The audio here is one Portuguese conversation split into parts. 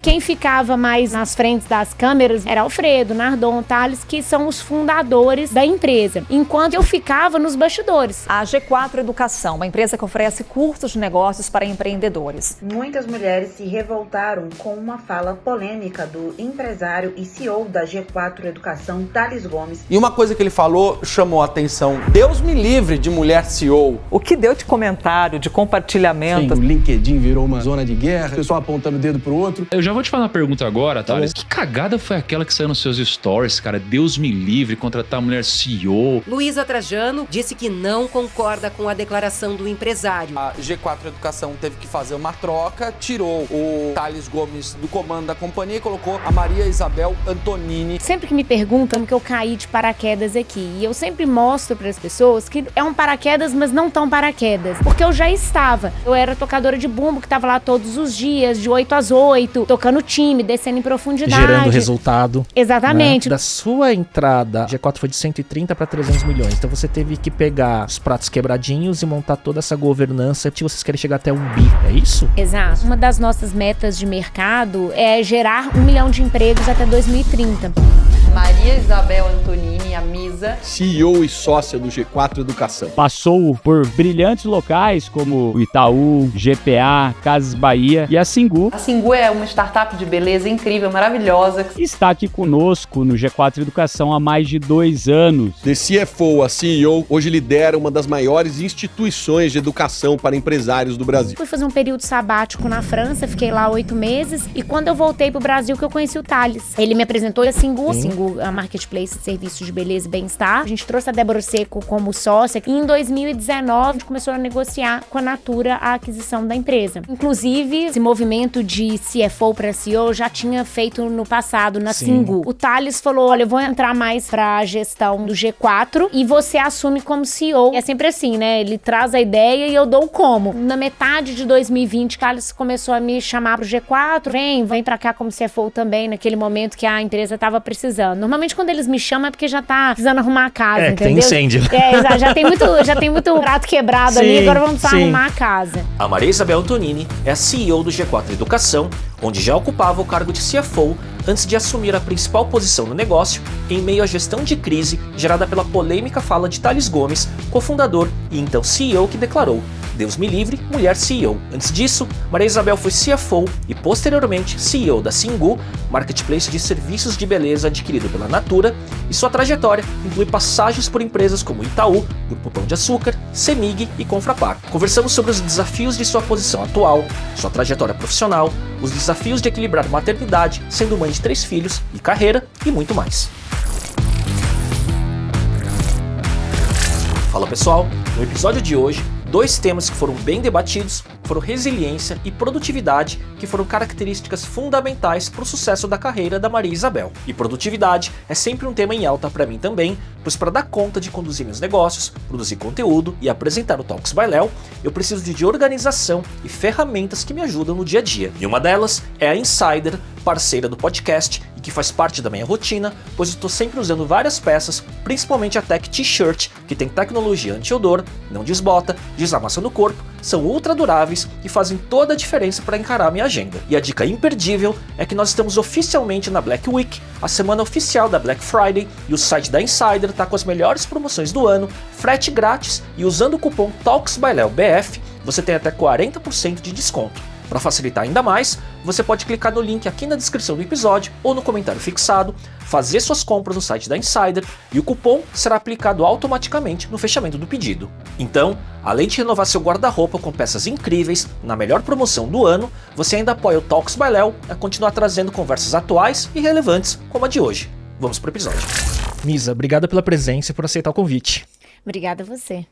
quem ficava mais nas frentes das câmeras era Alfredo, Nardon, Thales, que são os fundadores da empresa, enquanto eu ficava nos bastidores. A G4 Educação, uma empresa que oferece cursos de negócios para empreendedores. Muitas mulheres se revoltaram com uma fala polêmica do empresário e CEO da G4 Educação, Thales Gomes. E uma coisa que ele falou chamou a atenção. Deus me livre de mulher CEO. O que deu de comentário, de compartilhamento? Sim, o LinkedIn virou uma zona de guerra, o pessoal apontando o dedo pro outro. Eu já vou te fazer uma pergunta agora, Thales. Que cagada foi aquela que saiu nos seus stories, cara? Deus me livre, contratar a mulher CEO. Luísa Trajano disse que não concorda com a declaração do empresário. A G4 Educação teve que fazer uma troca, tirou o Thales Gomes do comando da companhia e colocou a Maria Isabel Antonini. Sempre que me perguntam que eu caí de paraquedas aqui, e eu sempre mostro para as pessoas que é um paraquedas, mas não tão paraquedas, porque eu já estava. Eu era tocadora de bumbo, que estava lá todos os dias, de 8 às 8, tocando time, descendo em profundidade. Gerando resultado. Exatamente. Né? Da sua entrada, a G4 foi de 130 para 300 milhões. Então você teve que pegar os pratos quebradinhos e montar toda essa governança. Se vocês querem chegar até 1 bi, é isso? Exato. Uma das nossas metas de mercado é gerar 1 milhão de empregos até 2030. Maria Isabel Antonini, a Misa, CEO e sócia do G4 Educação. Passou por brilhantes locais como o Itaú, GPA, Casas Bahia e a Singu. A Singu é uma startup de beleza incrível, maravilhosa. Está aqui conosco no G4 Educação há mais de 2 anos. De CFO a CEO, hoje lidera uma das maiores instituições de educação para empresários do Brasil. Fui fazer um período sabático na França, fiquei lá 8 meses, e quando eu voltei pro Brasil que eu conheci o Thales. Ele me apresentou a Singu, a marketplace de serviços de beleza e bem-estar. A gente trouxe a Débora Seco como sócia e em 2019 a gente começou a negociar com a Natura a aquisição da empresa. Inclusive, esse movimento de CFO para CEO já tinha feito no passado na Singu. O Thales falou, olha, eu vou entrar mais pra gestão do G4 e você assume como CEO. É sempre assim, né? Ele traz a ideia e eu dou o como. Na metade de 2020, o Thales começou a me chamar pro G4, vem pra cá como CFO também, naquele momento que a empresa tava precisando. Normalmente quando eles me chamam é porque já tá precisando arrumar a casa, entendeu? Tem incêndio. Já tem muito prato quebrado ali, agora vamos precisar arrumar a casa. A Maria Isabel Antonini é a CEO do G4 Educação, onde já ocupava o cargo de CFO antes de assumir a principal posição no negócio em meio à gestão de crise gerada pela polêmica fala de Thales Gomes, cofundador e então CEO, que declarou: Deus me livre, mulher CEO. Antes disso, Maria Isabel foi CFO e posteriormente CEO da Singu, marketplace de serviços de beleza adquirido pela Natura, e sua trajetória inclui passagens por empresas como Itaú, Grupo Pão de Açúcar, Semig e Confrapar. Conversamos sobre os desafios de sua posição atual, sua trajetória profissional, os desafios de equilibrar maternidade, sendo mãe de 3 filhos, e carreira, e muito mais. Fala pessoal, no episódio de hoje, 2 temas que foram bem debatidos foram resiliência e produtividade, que foram características fundamentais para o sucesso da carreira da Maria Isabel. E produtividade é sempre um tema em alta para mim também, pois para dar conta de conduzir meus negócios, produzir conteúdo e apresentar o Talks by Léo, eu preciso de organização e ferramentas que me ajudam no dia a dia. E uma delas é a Insider, parceira do podcast e que faz parte da minha rotina, pois eu estou sempre usando várias peças, principalmente a Tech T-Shirt, que tem tecnologia anti-odor, não desbota, desamassa no corpo, são ultra duráveis e fazem toda a diferença para encarar a minha agenda. E a dica imperdível é que nós estamos oficialmente na Black Week, a semana oficial da Black Friday, e o site da Insider está com as melhores promoções do ano, frete grátis, e usando o cupom TalksByLeoBF você tem até 40% de desconto. Para facilitar ainda mais, você pode clicar no link aqui na descrição do episódio ou no comentário fixado, fazer suas compras no site da Insider e o cupom será aplicado automaticamente no fechamento do pedido. Então, além de renovar seu guarda-roupa com peças incríveis na melhor promoção do ano, você ainda apoia o Talks by Léo a continuar trazendo conversas atuais e relevantes como a de hoje. Vamos pro episódio. Misa, obrigada pela presença e por aceitar o convite. Obrigada a você.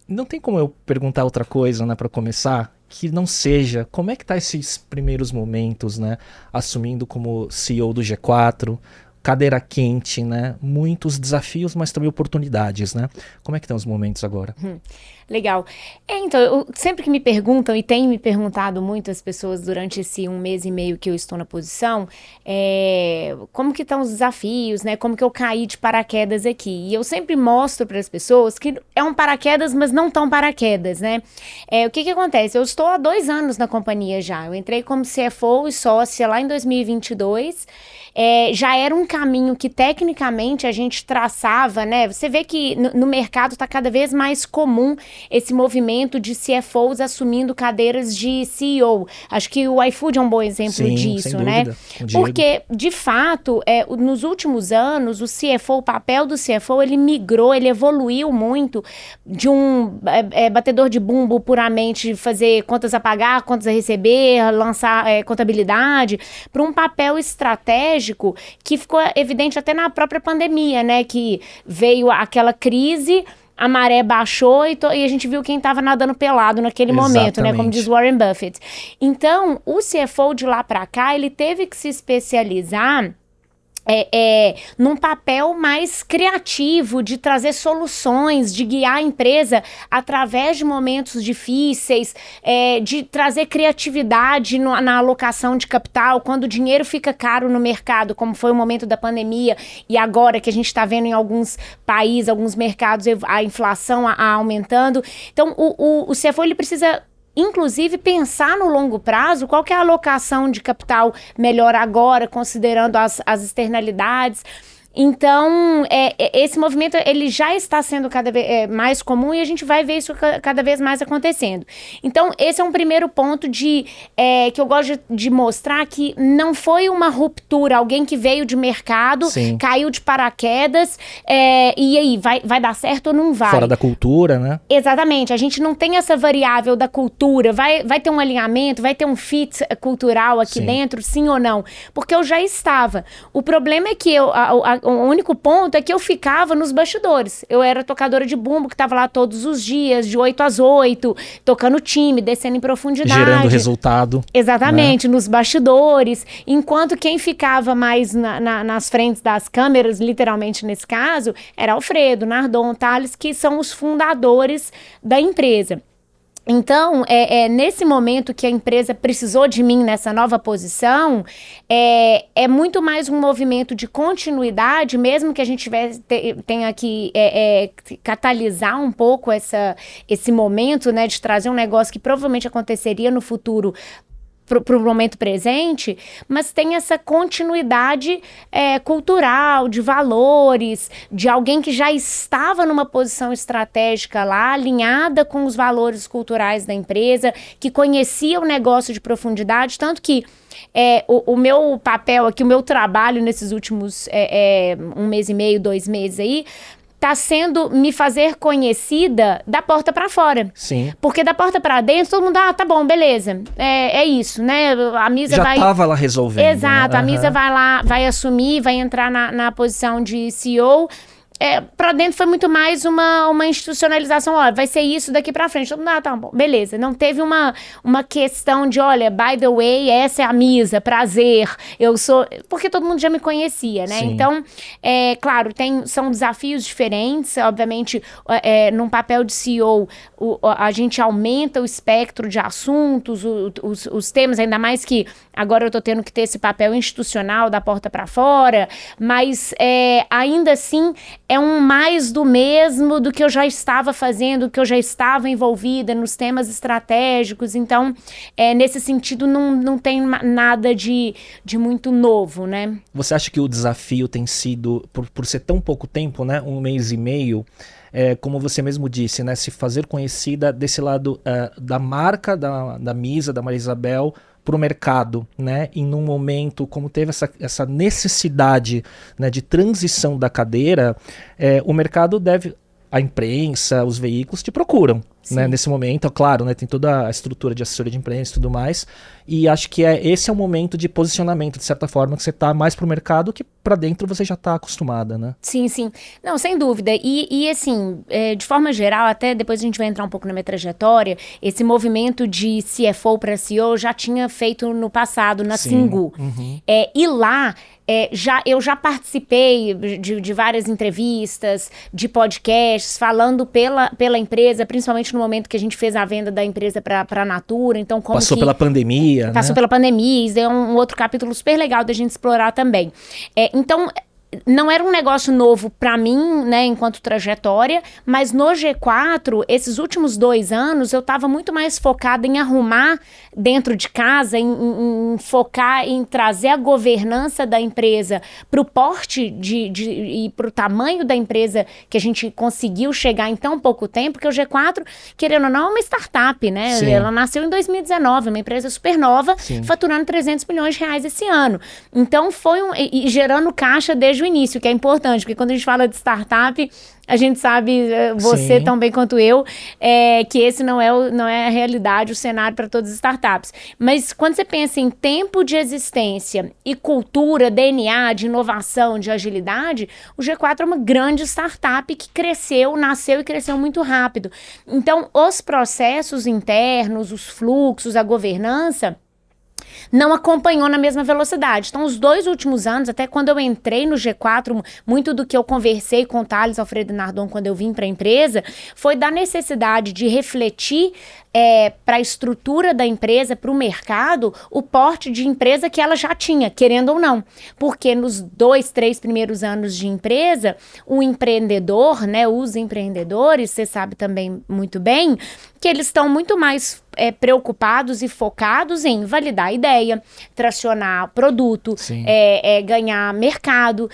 Não tem como eu perguntar outra coisa, né, para começar, que não seja, como é que tá esses primeiros momentos, né, assumindo como CEO do G4, cadeira quente, né? Muitos desafios, mas também oportunidades, né? Como é que estão os momentos agora? Legal. Então, sempre que me perguntam, e tem me perguntado muitas pessoas durante esse 1 mês e meio que eu estou na posição, como que estão os desafios, né? Como que eu caí de paraquedas aqui? E eu sempre mostro para as pessoas que é um paraquedas, mas não tão paraquedas, né? O que acontece? Eu estou há 2 anos na companhia já. Eu entrei como CFO e sócia lá em 2022. Já era um caminho que tecnicamente a gente traçava, né? Você vê que no mercado está cada vez mais comum esse movimento de CFOs assumindo cadeiras de CEO. Acho que o iFood é um bom exemplo disso, né? Porque, de fato, nos últimos anos, o papel do CFO, ele migrou, ele evoluiu muito de um batedor de bumbo puramente fazer contas a pagar, contas a receber, lançar contabilidade, para um papel estratégico que ficou evidente até na própria pandemia, né? Que veio aquela crise, a maré baixou e a gente viu quem estava nadando pelado naquele momento, né? Como diz Warren Buffett. Então, o CFO de lá para cá, ele teve que se especializar num papel mais criativo, de trazer soluções, de guiar a empresa através de momentos difíceis, de trazer criatividade na alocação de capital, quando o dinheiro fica caro no mercado, como foi o momento da pandemia, e agora que a gente está vendo em alguns países, alguns mercados, a inflação aumentando. Então, o CFO, ele precisa inclusive pensar no longo prazo, qual que é a alocação de capital melhor agora, considerando as externalidades. Então, esse movimento, ele já está sendo cada vez mais comum e a gente vai ver isso cada vez mais acontecendo. Então, esse é um primeiro ponto que eu gosto de mostrar que não foi uma ruptura, alguém que veio de mercado, caiu de paraquedas, e aí, vai dar certo ou não vai? Fora da cultura, né? Exatamente, a gente não tem essa variável da cultura, vai ter um alinhamento, vai ter um fit cultural aqui dentro, sim ou não? Porque eu já estava. O problema é que o único ponto é que eu ficava nos bastidores. Eu era tocadora de bumbo, que estava lá todos os dias, de 8 às 8, tocando time, descendo em profundidade. Gerando resultado. Exatamente, nos bastidores. Enquanto quem ficava mais nas frentes das câmeras, literalmente nesse caso, era Alfredo, Nardon, Thales, que são os fundadores da empresa. Então, nesse momento que a empresa precisou de mim nessa nova posição, é muito mais um movimento de continuidade, mesmo que a gente tenha que catalisar um pouco esse momento, né, de trazer um negócio que provavelmente aconteceria no futuro para o momento presente, mas tem essa continuidade cultural, de valores, de alguém que já estava numa posição estratégica lá, alinhada com os valores culturais da empresa, que conhecia o negócio de profundidade, tanto que o meu papel aqui, o meu trabalho nesses últimos 1 mês e meio, 2 meses aí, tá sendo me fazer conhecida da porta para fora. Sim. Porque da porta para dentro, todo mundo, tá bom, beleza. É isso, né? A Misa já tava lá resolvendo. Exato, né? A Misa vai lá, vai assumir, vai entrar na posição de CEO. Pra dentro foi muito mais uma institucionalização, olha, vai ser isso daqui pra frente. Todo mundo, tá bom, beleza. Não teve uma questão de, olha, by the way, essa é a Misa, prazer, eu sou... Porque todo mundo já me conhecia, né? Sim. Então, claro, são desafios diferentes, obviamente, num papel de CEO, a gente aumenta o espectro de assuntos, os temas, ainda mais que agora eu tô tendo que ter esse papel institucional da porta pra fora, mas ainda assim é um mais do mesmo do que eu já estava fazendo, do que eu já estava envolvida nos temas estratégicos. Então, nesse sentido, não tem nada de muito novo, né? Você acha que o desafio tem sido, por ser tão pouco tempo, né, 1 mês e meio, como você mesmo disse, né, se fazer conhecida desse lado da marca da Misa, da Maria Isabel, para o mercado, né? E num momento como teve essa necessidade, né, de transição da cadeira, o mercado a imprensa, os veículos te procuram, né, nesse momento. Claro, né, tem toda a estrutura de assessoria de imprensa e tudo mais. E acho que esse é o momento de posicionamento, de certa forma, que você tá mais pro mercado que para dentro você já tá acostumada, né? Sim, sim. Não, sem dúvida. E assim, de forma geral, até depois a gente vai entrar um pouco na minha trajetória, esse movimento de CFO para CEO eu já tinha feito no passado, na Singu. E lá, eu já participei de várias entrevistas, de podcasts, falando pela empresa, principalmente no momento que a gente fez a venda da empresa para a Natura. Então, como Passou pela pandemia, Passou pela pandemia, isso é um outro capítulo super legal da gente explorar também. Então, não era um negócio novo para mim, né, enquanto trajetória, mas no G4, esses últimos 2 anos, eu estava muito mais focada em arrumar dentro de casa, em focar em trazer a governança da empresa para o porte e para o tamanho da empresa que a gente conseguiu chegar em tão pouco tempo, porque o G4, querendo ou não, é uma startup, né? Sim. Ela nasceu em 2019, uma empresa super nova, Sim. faturando 300 milhões de reais esse ano. Então, e gerando caixa desde o início, que é importante, porque quando a gente fala de startup, a gente sabe, você Sim. tão bem quanto eu, que esse não é a realidade, o cenário para todas as startups. Mas quando você pensa em tempo de existência e cultura, DNA, de inovação, de agilidade, o G4 é uma grande startup que nasceu e cresceu muito rápido. Então, os processos internos, os fluxos, a governança, não acompanhou na mesma velocidade. Então, os 2 últimos anos, até quando eu entrei no G4, muito do que eu conversei com o Thales, Alfredo e Nardon quando eu vim para a empresa, foi da necessidade de refletir para a estrutura da empresa, para o mercado, o porte de empresa que ela já tinha, querendo ou não. Porque nos 2, 3 primeiros anos de empresa, o empreendedor, né, os empreendedores, você sabe também muito bem, que eles estão muito mais preocupados e focados em validar a ideia, tracionar produto, ganhar mercado.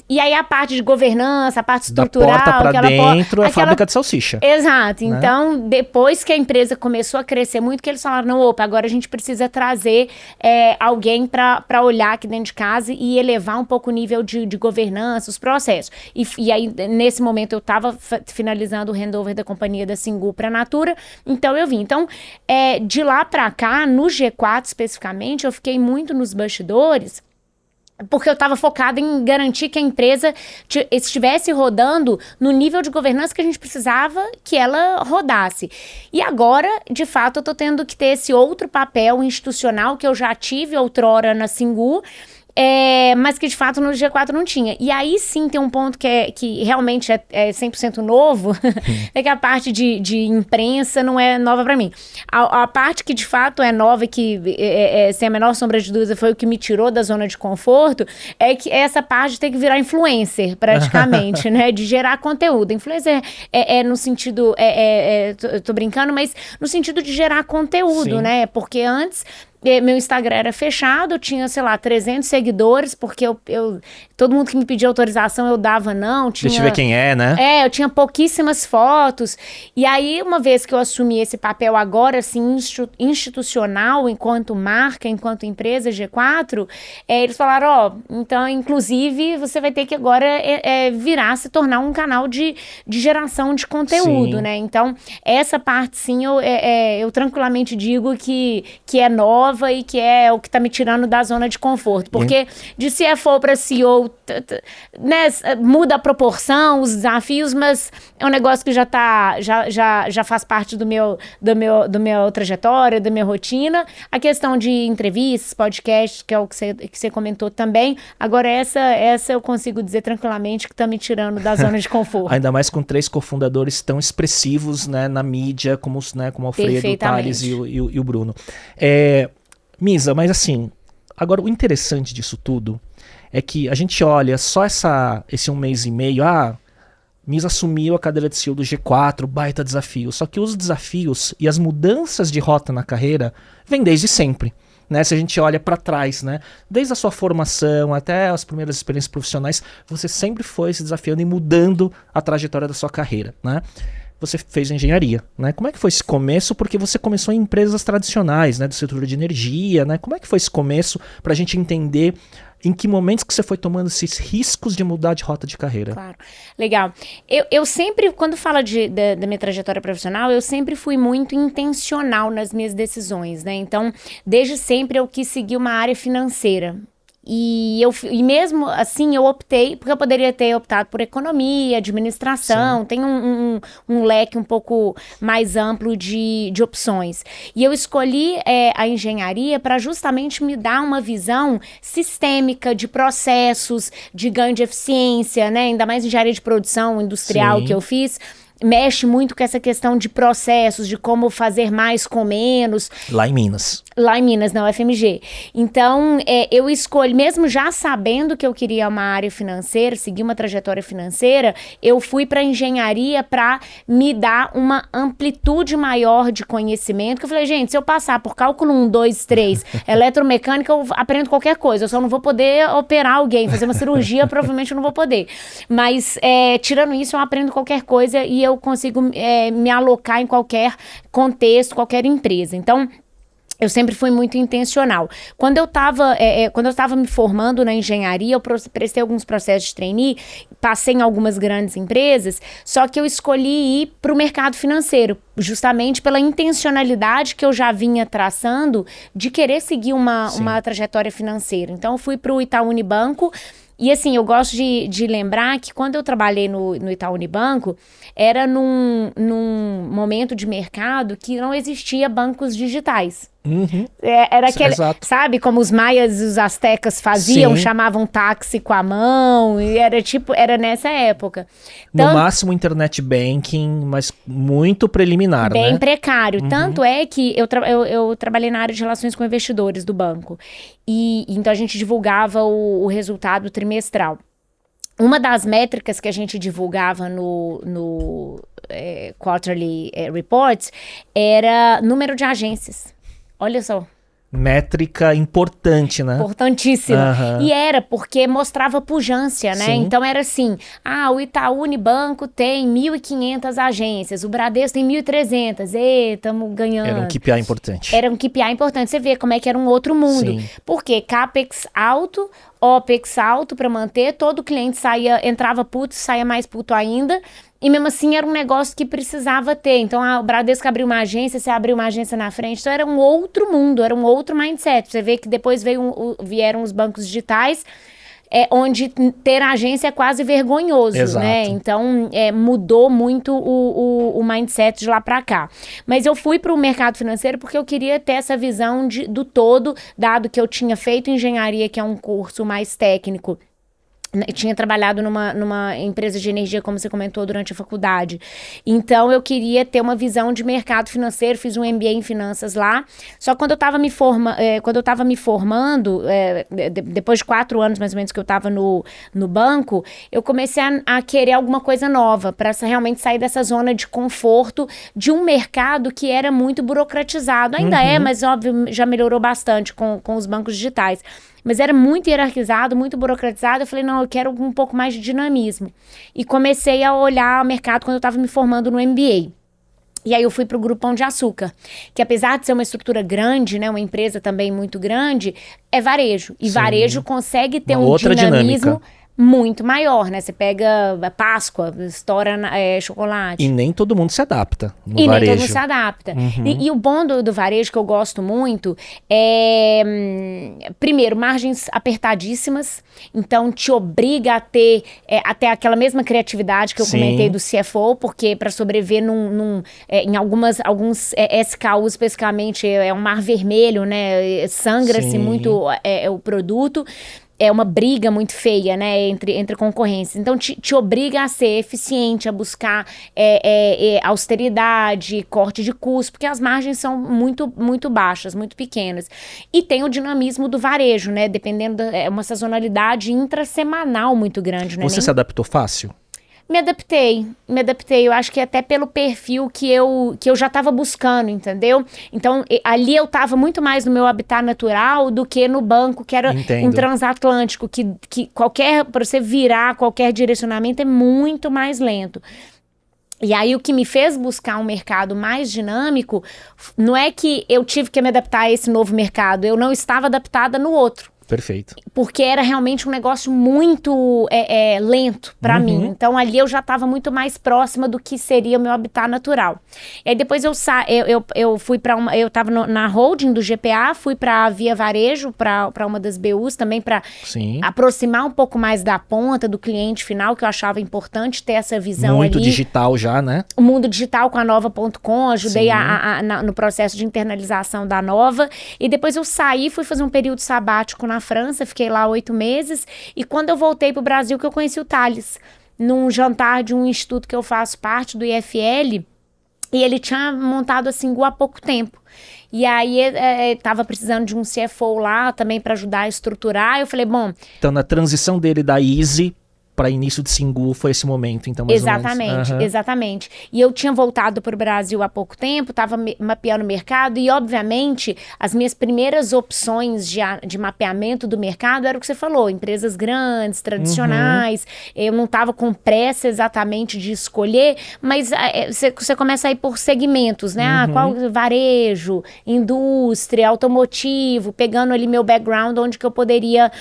E aí a parte de governança, a parte estrutural... Da porta para dentro é a fábrica de salsicha. Exato. Né? Então, depois que a empresa começou a crescer muito, que eles falaram, não, agora a gente precisa trazer alguém para olhar aqui dentro de casa e elevar um pouco o nível de governança, os processos. E aí, nesse momento, eu estava finalizando o handover da companhia da Singu para a Natura, então eu vim. Então, de lá para cá, no G4 especificamente, eu fiquei muito nos bastidores, porque eu estava focada em garantir que a empresa estivesse rodando no nível de governança que a gente precisava que ela rodasse. E agora, de fato, eu estou tendo que ter esse outro papel institucional que eu já tive outrora na Singu, mas que de fato no G4 não tinha. E aí sim tem um ponto que realmente é 100% novo, é que a parte de imprensa não é nova para mim. A parte que de fato é nova e que sem a menor sombra de dúvida foi o que me tirou da zona de conforto, é que essa parte de ter que virar influencer praticamente, né, de gerar conteúdo. Influencer no sentido, tô brincando, mas no sentido de gerar conteúdo, né, porque antes meu Instagram era fechado, eu tinha, sei lá, 300 seguidores, porque todo mundo que me pedia autorização eu dava não. Deixa eu ver quem é, né? Eu tinha pouquíssimas fotos. E aí, uma vez que eu assumi esse papel agora, assim, institucional, enquanto marca, enquanto empresa G4, eles falaram, então, inclusive, você vai ter que agora se tornar um canal de geração de conteúdo, né? Então, essa parte, sim, eu tranquilamente digo que é nova e que é o que tá me tirando da zona de conforto. Porque de CFO para CEO, né, muda a proporção, os desafios, mas é um negócio que já faz parte do meu trajetória, da minha rotina. A questão de entrevistas, podcasts, que é o que você comentou também. Agora essa eu consigo dizer tranquilamente que tá me tirando da zona de conforto. Ainda mais com 3 cofundadores tão expressivos, né, na mídia, como o Alfredo, o Thales e o Bruno. Misa, mas assim, agora o interessante disso tudo é que a gente olha só esse 1 mês e meio, Misa assumiu a cadeira de CEO do G4, baita desafio. Só que os desafios e as mudanças de rota na carreira vêm desde sempre. Né? Se a gente olha para trás, né? Desde a sua formação até as primeiras experiências profissionais, você sempre foi se desafiando e mudando a trajetória da sua carreira, né? você fez engenharia, né? Como é que foi esse começo? Porque você começou em empresas tradicionais, né? Do setor de energia, né? Como é que foi esse começo para a gente entender em que momentos que você foi tomando esses riscos de mudar de rota de carreira? Claro, legal. Eu sempre, quando falo da minha trajetória profissional, eu sempre fui muito intencional nas minhas decisões, né? Então, desde sempre eu quis seguir uma área financeira. E mesmo assim eu optei, porque eu poderia ter optado por economia, administração, Sim. Tem um leque um pouco mais amplo de opções. E eu escolhi a engenharia para justamente me dar uma visão sistêmica de processos, de ganho de eficiência, né? Ainda mais engenharia de produção industrial Sim. que eu fiz. Mexe muito com essa questão de processos, de como fazer mais com menos. Lá em Minas. Lá em Minas, na UFMG. Então, eu escolhi, mesmo já sabendo que eu queria uma área financeira, seguir uma trajetória financeira, eu fui para engenharia para me dar uma amplitude maior de conhecimento. Que eu falei, gente, se eu passar por cálculo 1, 2, 3, eletromecânica, eu aprendo qualquer coisa. Eu só não vou poder operar alguém, fazer uma cirurgia, provavelmente eu não vou poder. Mas, tirando isso, eu aprendo qualquer coisa e eu consigo me alocar em qualquer contexto, qualquer empresa. Então, eu sempre fui muito intencional. Quando eu estava me formando na engenharia, eu prestei alguns processos de trainee, passei em algumas grandes empresas, só que eu escolhi ir para o mercado financeiro, justamente pela intencionalidade que eu já vinha traçando de querer seguir uma trajetória financeira. Então, eu fui para o Itaú Unibanco. E assim, eu gosto de lembrar que quando eu trabalhei no Itaú Unibanco, era num momento de mercado que não existia bancos digitais. Uhum. Era aquele, Exato. Sabe, como os maias e os astecas faziam, Sim. chamavam táxi com a mão, e era nessa época. No máximo internet banking, mas muito preliminar, bem né? precário. Uhum. Tanto é que eu trabalhei na área de relações com investidores do banco. E então a gente divulgava o resultado trimestral. Uma das métricas que a gente divulgava no Quarterly Reports era número de agências. Olha só. Métrica importante, né? Importantíssima. Uhum. E era porque mostrava pujança, né? Sim. Então era assim, o Itaú Unibanco tem 1.500 agências, o Bradesco tem 1.300, estamos ganhando. Era um KPI importante. Era um KPI importante, você vê como é que era um outro mundo. Sim. Porque CAPEX alto, OPEX alto para manter, todo cliente entrava puto, saía mais puto ainda. E mesmo assim era um negócio que precisava ter. Então o Bradesco abriu uma agência, você abriu uma agência na frente. Então era um outro mundo, era um outro mindset. Você vê que depois vieram os bancos digitais, onde ter agência é quase vergonhoso, Exato. né? Então mudou muito o mindset de lá para cá. Mas eu fui para o mercado financeiro porque eu queria ter essa visão do todo, dado que eu tinha feito engenharia, que é um curso mais técnico. Eu tinha trabalhado numa empresa de energia, como você comentou, durante a faculdade. Então, eu queria ter uma visão de mercado financeiro, fiz um MBA em finanças lá. Só que quando eu estava me formando, depois de 4 anos, mais ou menos, que eu estava no banco, eu comecei a querer alguma coisa nova, para realmente sair dessa zona de conforto de um mercado que era muito burocratizado. Ainda mas óbvio, já melhorou bastante com os bancos digitais. Mas era muito hierarquizado, muito burocratizado. Eu falei, não, eu quero um pouco mais de dinamismo. E comecei a olhar o mercado quando eu estava me formando no MBA. E aí eu fui para o Grupo Pão de Açúcar, que apesar de ser uma estrutura grande, né, uma empresa também muito grande, é varejo. E Sim. varejo consegue ter um dinamismo muito maior, né? Você pega Páscoa, estoura chocolate. E nem todo mundo se adapta no varejo. Nem todo mundo se adapta. Uhum. E o bom do varejo, que eu gosto muito, primeiro, margens apertadíssimas. Então, te obriga a ter até aquela mesma criatividade que eu Sim. comentei do CFO, porque para sobreviver em alguns SKUs, especificamente, é um mar vermelho, né? Sangra-se Sim. muito o produto. É uma briga muito feia, né, entre concorrências. Então, te obriga a ser eficiente, a buscar austeridade, corte de custo, porque as margens são muito, muito baixas, muito pequenas. E tem o dinamismo do varejo, né, dependendo uma sazonalidade intrasemanal muito grande. Né? Você se adaptou fácil? Me adaptei. Eu acho que até pelo perfil que eu já estava buscando, entendeu? Então, ali eu estava muito mais no meu habitat natural do que no banco, que era um transatlântico, que para você virar qualquer direcionamento é muito mais lento. E aí o que me fez buscar um mercado mais dinâmico não é que eu tive que me adaptar a esse novo mercado, eu não estava adaptada no outro. Perfeito. Porque era realmente um negócio muito lento para mim. Então ali eu já estava muito mais próxima do que seria o meu habitat natural. E aí depois eu fui para uma... Eu estava na holding do GPA, fui para a Via Varejo, para uma das BUs também, para aproximar um pouco mais da ponta, do cliente final, que eu achava importante ter essa visão muito ali. Digital já, né? O mundo digital com a Nova.com, ajudei no processo de internalização da Nova. E depois eu saí, fui fazer um período sabático na França, fiquei lá 8 meses, e quando eu voltei pro Brasil que eu conheci o Thales, num jantar de um instituto que eu faço parte, do IFL, e ele tinha montado a Singu há pouco tempo. E aí tava precisando de um CFO lá também para ajudar a estruturar, eu falei, bom... Então na transição dele da Easy para início de Singu foi esse momento, então mais exatamente, exatamente. E eu tinha voltado para o Brasil há pouco tempo, estava mapeando o mercado e, obviamente, as minhas primeiras opções de mapeamento do mercado era o que você falou, empresas grandes, tradicionais. Eu não estava com pressa exatamente de escolher, mas você começa a ir por segmentos, né? Qual varejo, indústria, automotivo, pegando ali meu background, onde que eu poderia...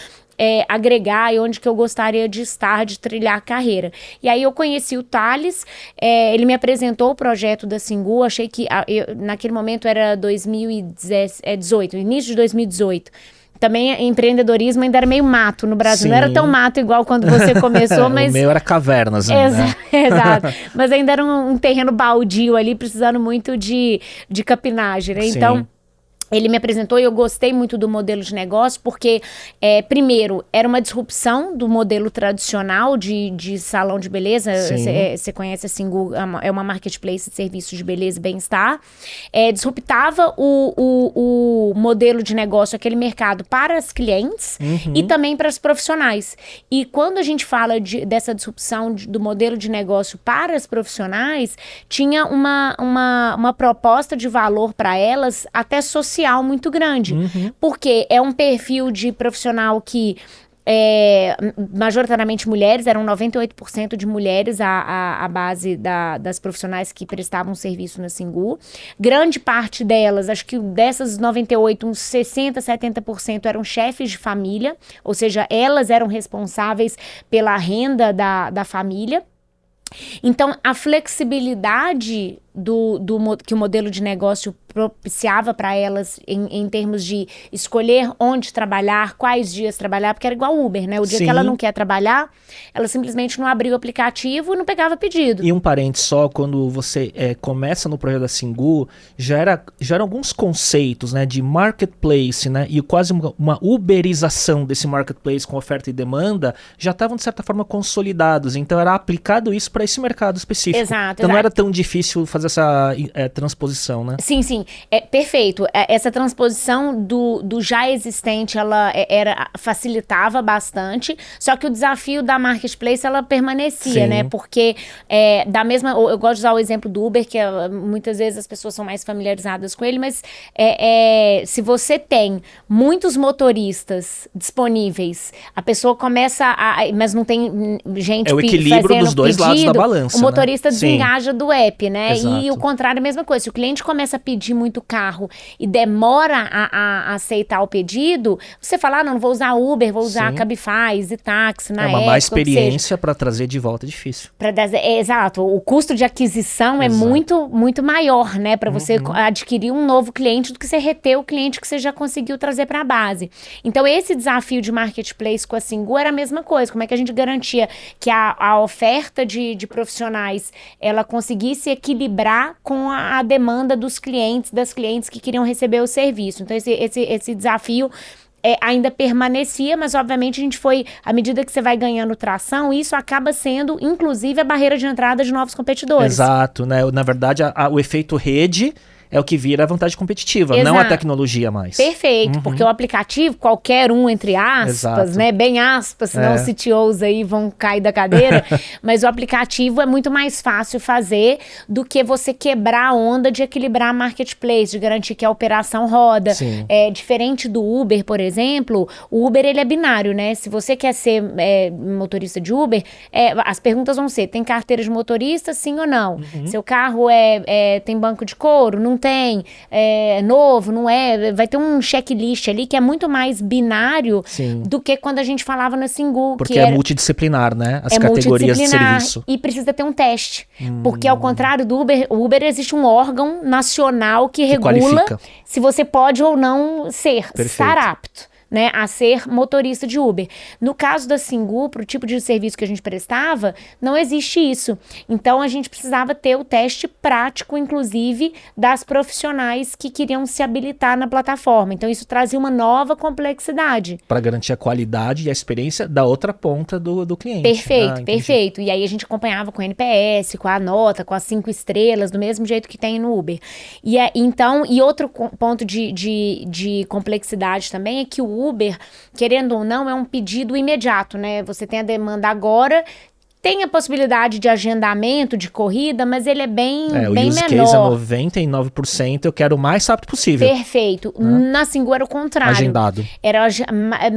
agregar e onde que eu gostaria de estar, de trilhar a carreira. E aí eu conheci o Thales, ele me apresentou o projeto da Singu, achei que naquele momento era 2018, início de 2018. Também empreendedorismo ainda era meio mato no Brasil, não era tão mato igual quando você começou, mas... O meu era cavernas ainda. Exato, mas ainda era um terreno baldio ali, precisando muito de capinagem, né? Então... Ele me apresentou e eu gostei muito do modelo de negócio porque, primeiro, era uma disrupção do modelo tradicional de salão de beleza. Você conhece a Singu, é uma marketplace de serviços de beleza e bem-estar. Disruptava o modelo de negócio, aquele mercado para as clientes e também para os profissionais. E quando a gente fala dessa disrupção do modelo de negócio para as profissionais, tinha uma proposta de valor para elas até social muito grande, porque é um perfil de profissional que majoritariamente mulheres, eram 98% de mulheres a base das profissionais que prestavam serviço na Singu. Grande parte delas, acho que dessas 98, uns 60%, 70% eram chefes de família, ou seja, elas eram responsáveis pela renda da família. Então, a flexibilidade que o modelo de negócio propiciava para elas em termos de escolher onde trabalhar, quais dias trabalhar, porque era igual Uber, né? O dia que ela não quer trabalhar, ela simplesmente não abria o aplicativo e não pegava pedido. E um parênteses só, quando você começa no projeto da Singu, já eram alguns conceitos, né, de marketplace, né, e quase uma uberização desse marketplace com oferta e demanda, já estavam de certa forma consolidados, então era aplicado isso para esse mercado específico. Exato. Então não era tão difícil fazer essa transposição, né? Sim, perfeito. Essa transposição do já existente, ela facilitava bastante, só que o desafio da marketplace, ela permanecia, né? Porque eu gosto de usar o exemplo do Uber, que muitas vezes as pessoas são mais familiarizadas com ele, mas se você tem muitos motoristas disponíveis, a pessoa começa mas não tem gente fazendo o equilíbrio dos dois lados da balança, o motorista né? desengaja do app, né? Exato. E o contrário, a mesma coisa. Se o cliente começa a pedir muito carro e demora a aceitar o pedido, você fala, não vou usar Uber, vou usar Cabify, e táxi, na uma má experiência para trazer de volta é difícil. Exato. O custo de aquisição é muito, muito maior, né? Para você adquirir um novo cliente do que você reter o cliente que você já conseguiu trazer para a base. Então, esse desafio de marketplace com a Singu era a mesma coisa. Como é que a gente garantia que a oferta de profissionais, ela conseguisse equilibrar com a demanda dos clientes, das clientes que queriam receber o serviço. Então, esse desafio ainda permanecia, mas obviamente a gente foi, à medida que você vai ganhando tração, isso acaba sendo, inclusive, a barreira de entrada de novos competidores. Exato, né? Na verdade, o efeito rede é o que vira a vantagem competitiva, não a tecnologia mais. Perfeito, porque o aplicativo, qualquer um, entre aspas, né, bem aspas, senão os CTOs aí vão cair da cadeira, mas o aplicativo é muito mais fácil fazer do que você quebrar a onda de equilibrar a marketplace, de garantir que a operação roda. Diferente do Uber, por exemplo, o Uber ele é binário, né? Se você quer ser motorista de Uber, as perguntas vão ser, tem carteira de motorista, sim ou não? Seu carro tem banco de couro? Não tem? É novo? Não é? Vai ter um checklist ali que é muito mais binário do que quando a gente falava na Singu. Porque é multidisciplinar, né? As categorias de serviço. E precisa ter um teste. Porque ao contrário do Uber, o Uber existe um órgão nacional que regula qualifica. Se você pode ou não estar apto, né, a ser motorista de Uber. No caso da Singu, para o tipo de serviço que a gente prestava, não existe isso. Então, a gente precisava ter o teste prático, inclusive, das profissionais que queriam se habilitar na plataforma. Então, isso trazia uma nova complexidade. Para garantir a qualidade e a experiência da outra ponta do cliente. Perfeito, perfeito. E aí, a gente acompanhava com o NPS, com a nota, com as 5 estrelas, do mesmo jeito que tem no Uber. E outro ponto de complexidade também é que o Uber, querendo ou não, é um pedido imediato, né? Você tem a demanda agora, tem a possibilidade de agendamento, de corrida, mas ele é bem menor. O use case é 99%, eu quero o mais rápido possível. Perfeito. Na Singu era o contrário. Agendado.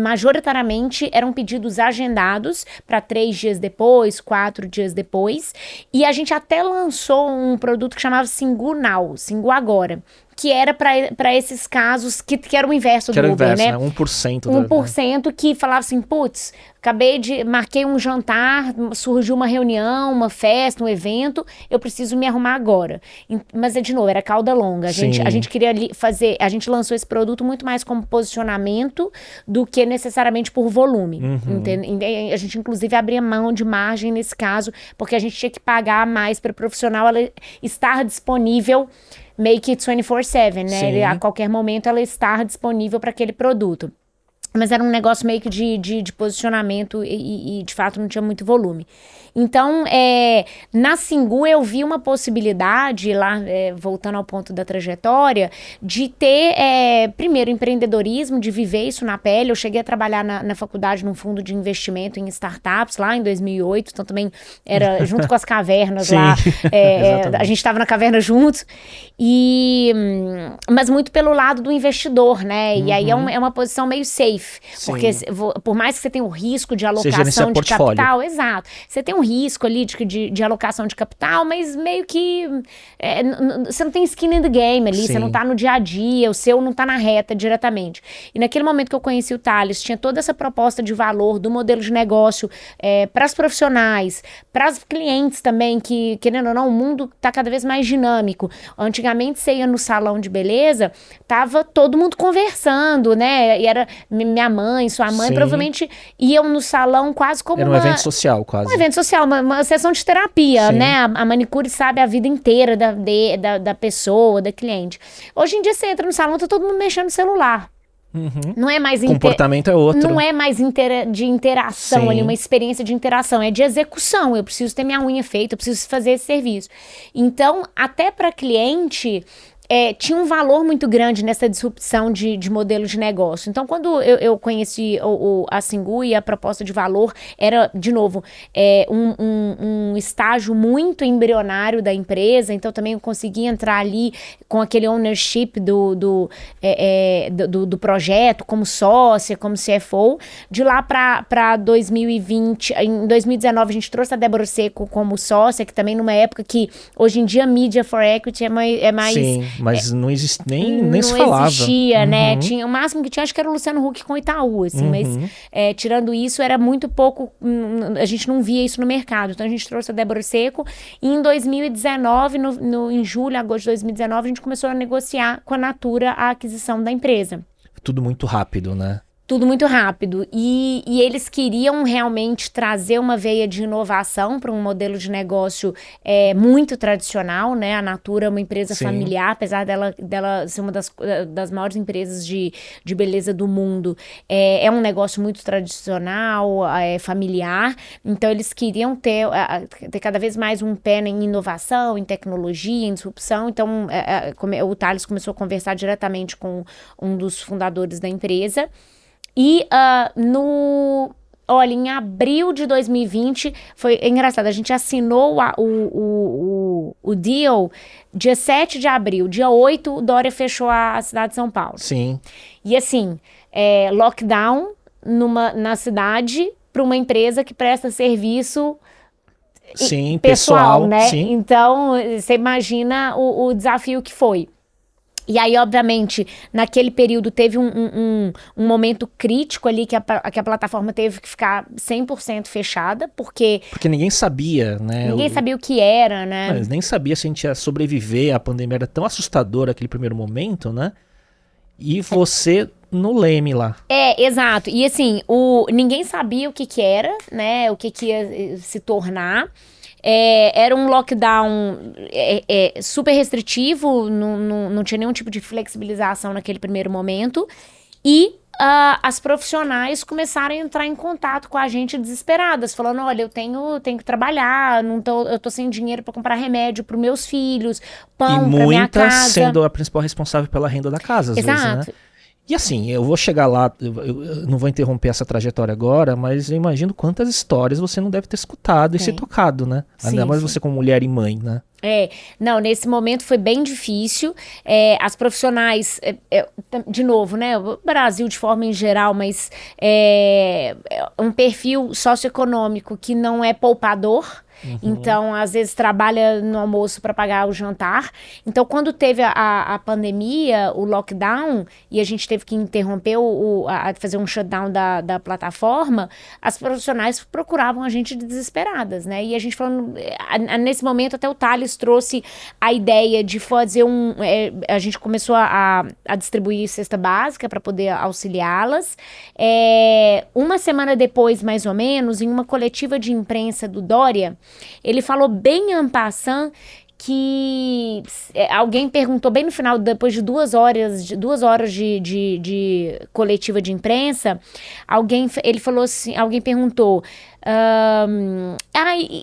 Majoritariamente eram pedidos agendados para 3 dias depois, 4 dias depois. E a gente até lançou um produto que chamava Singu Now, Singu Agora, que era para esses casos que era o inverso do Uber, né? 1%. 1% que falava assim, putz, marquei um jantar, surgiu uma reunião, uma festa, um evento, eu preciso me arrumar agora. Mas, de novo, era cauda longa. A gente queria fazer, a gente lançou esse produto muito mais como posicionamento do que necessariamente por volume. A gente, inclusive, abria mão de margem nesse caso, porque a gente tinha que pagar mais para o profissional ela estar disponível, make it 24/7, né? A qualquer momento ela estar disponível para aquele produto. Mas era um negócio meio que de posicionamento e de fato não tinha muito volume. Então, na Singu eu vi uma possibilidade lá, voltando ao ponto da trajetória, de ter, primeiro, empreendedorismo, de viver isso na pele. Eu cheguei a trabalhar na faculdade num fundo de investimento em startups lá em 2008, então também era junto com as cavernas lá. A gente estava na caverna juntos. Mas muito pelo lado do investidor, né? E aí é uma posição meio safe. Porque por mais que você tenha o risco de alocação de capital, exato, você tem um risco ali de alocação de capital, mas meio que você não tem skin in the game ali, você não tá no dia a dia, o seu não tá na reta diretamente. E naquele momento que eu conheci o Thales, tinha toda essa proposta de valor do modelo de negócio para os profissionais, para os clientes também, que, querendo ou não, o mundo tá cada vez mais dinâmico. Antigamente você ia no salão de beleza, tava todo mundo conversando, né? E era minha mãe, sua mãe, provavelmente iam no salão quase como era um evento social, quase. Um evento social, uma sessão de terapia, né? A manicure sabe a vida inteira da pessoa, da cliente. Hoje em dia você entra no salão, tá todo mundo mexendo no celular. Não é mais... comportamento é outro. Não é mais de interação ali, uma experiência de interação, é de execução. Eu preciso ter minha unha feita, eu preciso fazer esse serviço. Então, até para cliente... tinha um valor muito grande nessa disrupção de modelo de negócio. Então, quando eu conheci a Singu e a proposta de valor, era, de novo, um estágio muito embrionário da empresa, então também eu consegui entrar ali com aquele ownership do projeto, como sócia, como CFO. De lá para 2020, em 2019 a gente trouxe a Débora Seco como sócia, que também numa época que, hoje em dia, Media for Equity é mais... Sim. Mas não existe, nem se falava. Não existia, né? O máximo que tinha, acho que era o Luciano Huck com o Itaú, assim, mas tirando isso, era muito pouco, a gente não via isso no mercado. Então a gente trouxe a Débora Seco e em 2019, em julho, agosto de 2019, a gente começou a negociar com a Natura a aquisição da empresa. Tudo muito rápido, né? Tudo muito rápido. E eles queriam realmente trazer uma veia de inovação para um modelo de negócio muito tradicional, né? A Natura é uma empresa familiar, apesar dela ser uma das maiores empresas de beleza do mundo. É um negócio muito tradicional, familiar. Então, eles queriam ter cada vez mais um pé em inovação, em tecnologia, em disrupção. Então, o Thales começou a conversar diretamente com um dos fundadores da empresa. E em abril de 2020, foi engraçado, a gente assinou o deal dia 7 de abril. Dia 8, o Dória fechou a cidade de São Paulo. Sim. E assim, lockdown na cidade para uma empresa que presta serviço pessoal, né? Sim. Então, você imagina o desafio que foi. E aí, obviamente, naquele período teve um momento crítico ali que a plataforma teve que ficar 100% fechada, porque ninguém sabia, né? Ninguém sabia o que era, né? Mas nem sabia se a gente ia sobreviver, a pandemia era tão assustadora aquele primeiro momento, né? E você no leme lá. Exato. E assim, ninguém sabia o que era, né? O que ia se tornar. Era um lockdown super restritivo, não tinha nenhum tipo de flexibilização naquele primeiro momento. E as profissionais começaram a entrar em contato com a gente desesperadas, falando, olha, eu tenho que trabalhar, eu tô sem dinheiro para comprar remédio para meus filhos, pão para minha casa. E muitas sendo a principal responsável pela renda da casa, às vezes, né? E assim, eu vou chegar lá, eu não vou interromper essa trajetória agora, mas eu imagino quantas histórias você não deve ter escutado e se tocado, né? Ainda mais você como mulher e mãe, né? Não, nesse momento foi bem difícil. As profissionais, de novo, né? O Brasil de forma em geral, mas um perfil socioeconômico que não é poupador. Então, às vezes, trabalha no almoço para pagar o jantar. Então, quando teve a pandemia, o lockdown, e a gente teve que interromper, fazer um shutdown da plataforma, as profissionais procuravam a gente desesperadas, né? E a gente falando, nesse momento, até o Thales trouxe a ideia de fazer a gente começou a distribuir cesta básica para poder auxiliá-las. Uma semana depois, mais ou menos, em uma coletiva de imprensa do Dória, ele falou bem en passant que alguém perguntou bem no final, depois de 2 horas de coletiva de imprensa, ele falou assim, alguém perguntou,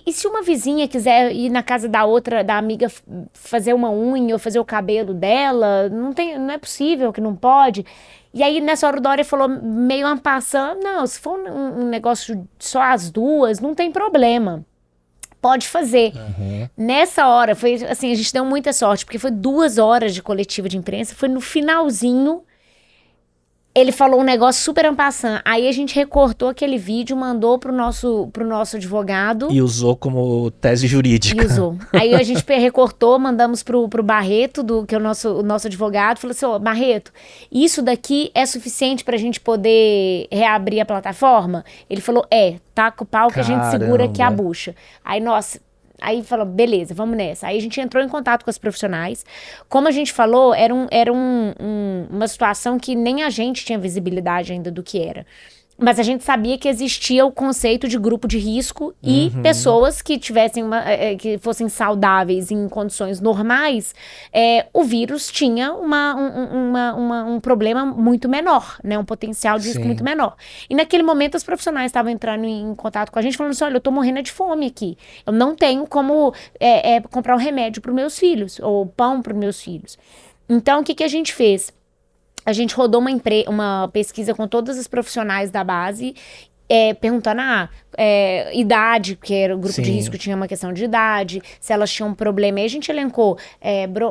e se uma vizinha quiser ir na casa da amiga fazer uma unha ou fazer o cabelo dela, não é possível que não pode? E aí, nessa hora, o Dória falou, meio en passant, não, se for um negócio só as duas, não tem problema. Pode fazer. Nessa hora, foi assim, a gente deu muita sorte, porque foi 2 horas de coletiva de imprensa, foi no finalzinho, ele falou um negócio super en passant. Aí a gente recortou aquele vídeo, mandou pro nosso advogado. E usou como tese jurídica. Aí a gente recortou, mandamos pro Barreto, que é o nosso advogado, falou assim, Barreto, isso daqui é suficiente pra gente poder reabrir a plataforma? Ele falou, taca o pau que a gente segura aqui a bucha. Aí falou, beleza, vamos nessa. Aí a gente entrou em contato com as profissionais. Como a gente falou, era uma situação que nem a gente tinha visibilidade ainda do que era. Mas a gente sabia que existia o conceito de grupo de risco e pessoas que tivessem que fossem saudáveis em condições normais, o vírus tinha um problema muito menor, né? Um potencial de risco muito menor. E naquele momento as profissionais estavam entrando em contato com a gente, falando assim, olha, eu tô morrendo de fome aqui. Eu não tenho como comprar um remédio para os meus filhos, ou pão para os meus filhos. Então, o que a gente fez? A gente rodou uma pesquisa com todas as profissionais da base, perguntando idade, porque era o grupo de risco, tinha uma questão de idade, se elas tinham um problema. Aí a gente elencou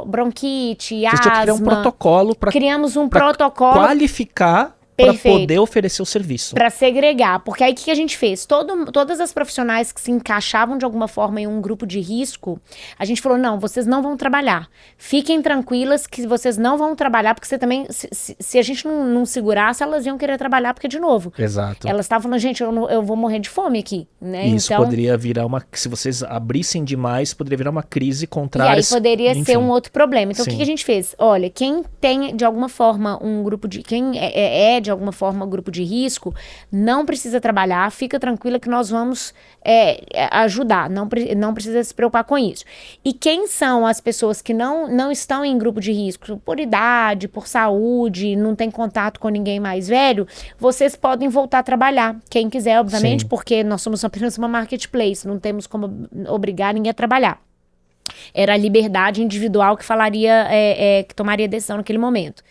bronquite, asma. Vocês tinham que criar um protocolo para criamos um protocolo qualificar para poder oferecer o serviço. Para segregar, porque aí o que a gente fez? Todas as profissionais que se encaixavam de alguma forma em um grupo de risco, a gente falou, não, vocês não vão trabalhar. Fiquem tranquilas que vocês não vão trabalhar, porque você também, se a gente não segurasse, elas iam querer trabalhar, porque de novo. Exato. Elas estavam falando, gente, eu vou morrer de fome aqui, né? Isso então, poderia virar se vocês abrissem demais, poderia virar uma crise contrária. E aí poderia ser um outro problema. Então o que a gente fez? Olha, quem tem de alguma forma um grupo de, quem é de alguma forma grupo de risco, não precisa trabalhar, fica tranquila que nós vamos ajudar, não precisa se preocupar com isso. E quem são as pessoas que não estão em grupo de risco, por idade, por saúde, não tem contato com ninguém mais velho, vocês podem voltar a trabalhar, quem quiser, obviamente, porque nós somos apenas uma marketplace, não temos como obrigar ninguém a trabalhar. Era a liberdade individual que falaria, que tomaria decisão naquele momento.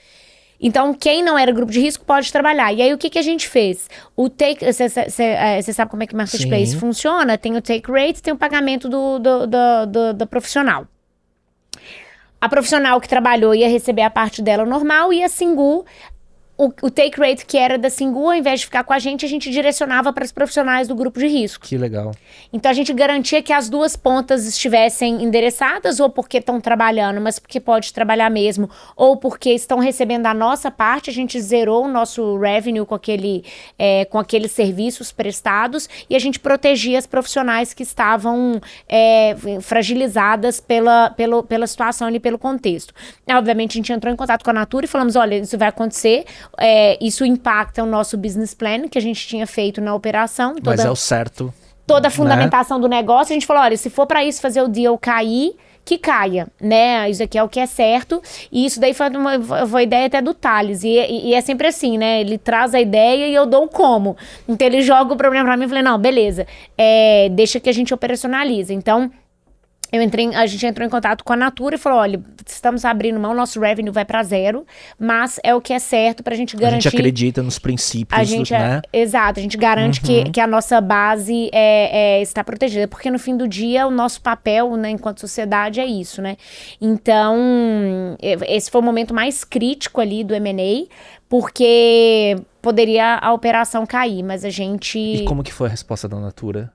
Então, quem não era grupo de risco pode trabalhar. E aí, o que a gente fez? Você sabe como é que marketplace funciona? Tem o take rate, tem o pagamento do profissional. A profissional que trabalhou ia receber a parte dela normal e a Singu, o take rate que era da Singu, ao invés de ficar com a gente direcionava para os profissionais do grupo de risco. Que legal. Então a gente garantia que as duas pontas estivessem endereçadas, ou porque estão trabalhando, mas porque pode trabalhar mesmo, ou porque estão recebendo a nossa parte. A gente zerou o nosso revenue com aqueles serviços prestados, e a gente protegia as profissionais que estavam fragilizadas pela situação e pelo contexto. Obviamente a gente entrou em contato com a Natura e falamos, olha, isso vai acontecer, isso impacta o nosso business plan que a gente tinha feito na operação. Mas é o certo. Toda a fundamentação do negócio, a gente falou, olha, se for para isso fazer o deal cair, que caia, né? Isso aqui é o que é certo. E isso daí foi uma ideia até do Thales. E é sempre assim, né? Ele traz a ideia e eu dou o como. Então ele joga o problema para mim e falei, não, beleza, deixa que a gente operacionaliza. Então a gente entrou em contato com a Natura e falou, olha, estamos abrindo mão, nosso revenue vai para 0, mas é o que é certo pra gente garantir. A gente acredita nos princípios, né? Exato, a gente garante que a nossa base está protegida, porque no fim do dia o nosso papel, né, enquanto sociedade é isso, né? Então, esse foi o momento mais crítico ali do M&A, porque poderia a operação cair, mas a gente... E como que foi a resposta da Natura?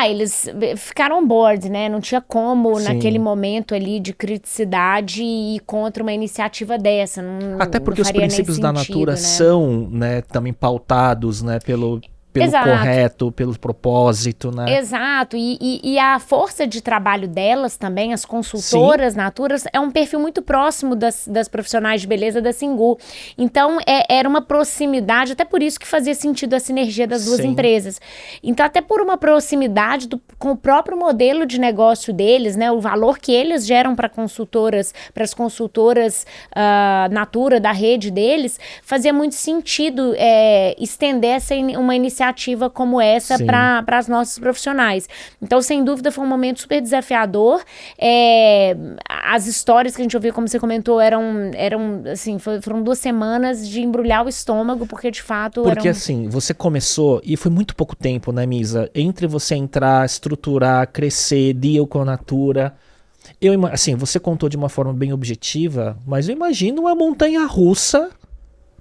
Eles ficaram on board, né? Não tinha como, naquele momento ali de criticidade, ir contra uma iniciativa dessa. Até porque os princípios da Natura, né, são, né, também pautados, né, pelo correto, pelo propósito, né? Exato, e a força de trabalho delas também, as consultoras Naturas, é um perfil muito próximo das profissionais de beleza da Singu. Então, era uma proximidade, até por isso que fazia sentido a sinergia das duas empresas. Então, até por uma proximidade com o próprio modelo de negócio deles, né? O valor que eles geram para as consultoras Natura, da rede deles, fazia muito sentido estender uma iniciativa como essa para as nossas profissionais. Então, sem dúvida, foi um momento super desafiador. As histórias que a gente ouvia, como você comentou, eram assim, foram 2 semanas de embrulhar o estômago, porque de fato... Porque assim, você começou, e foi muito pouco tempo, né, Misa? Entre você entrar, estruturar, crescer, deal com a Natura... Assim, você contou de uma forma bem objetiva, mas eu imagino uma montanha-russa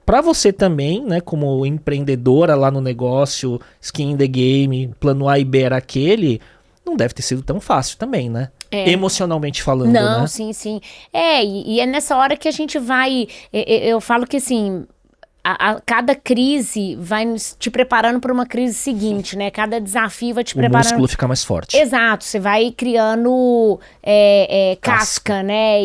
para você também, né, como empreendedora lá no negócio, skin in the game, plano A e B era aquele, não deve ter sido tão fácil também, né? Emocionalmente falando, não, né? Sim. E é nessa hora que a gente vai... Eu falo que, assim... cada crise vai te preparando para uma crise seguinte, né? Cada desafio vai te preparando... O músculo fica mais forte. Exato, você vai criando casca, né?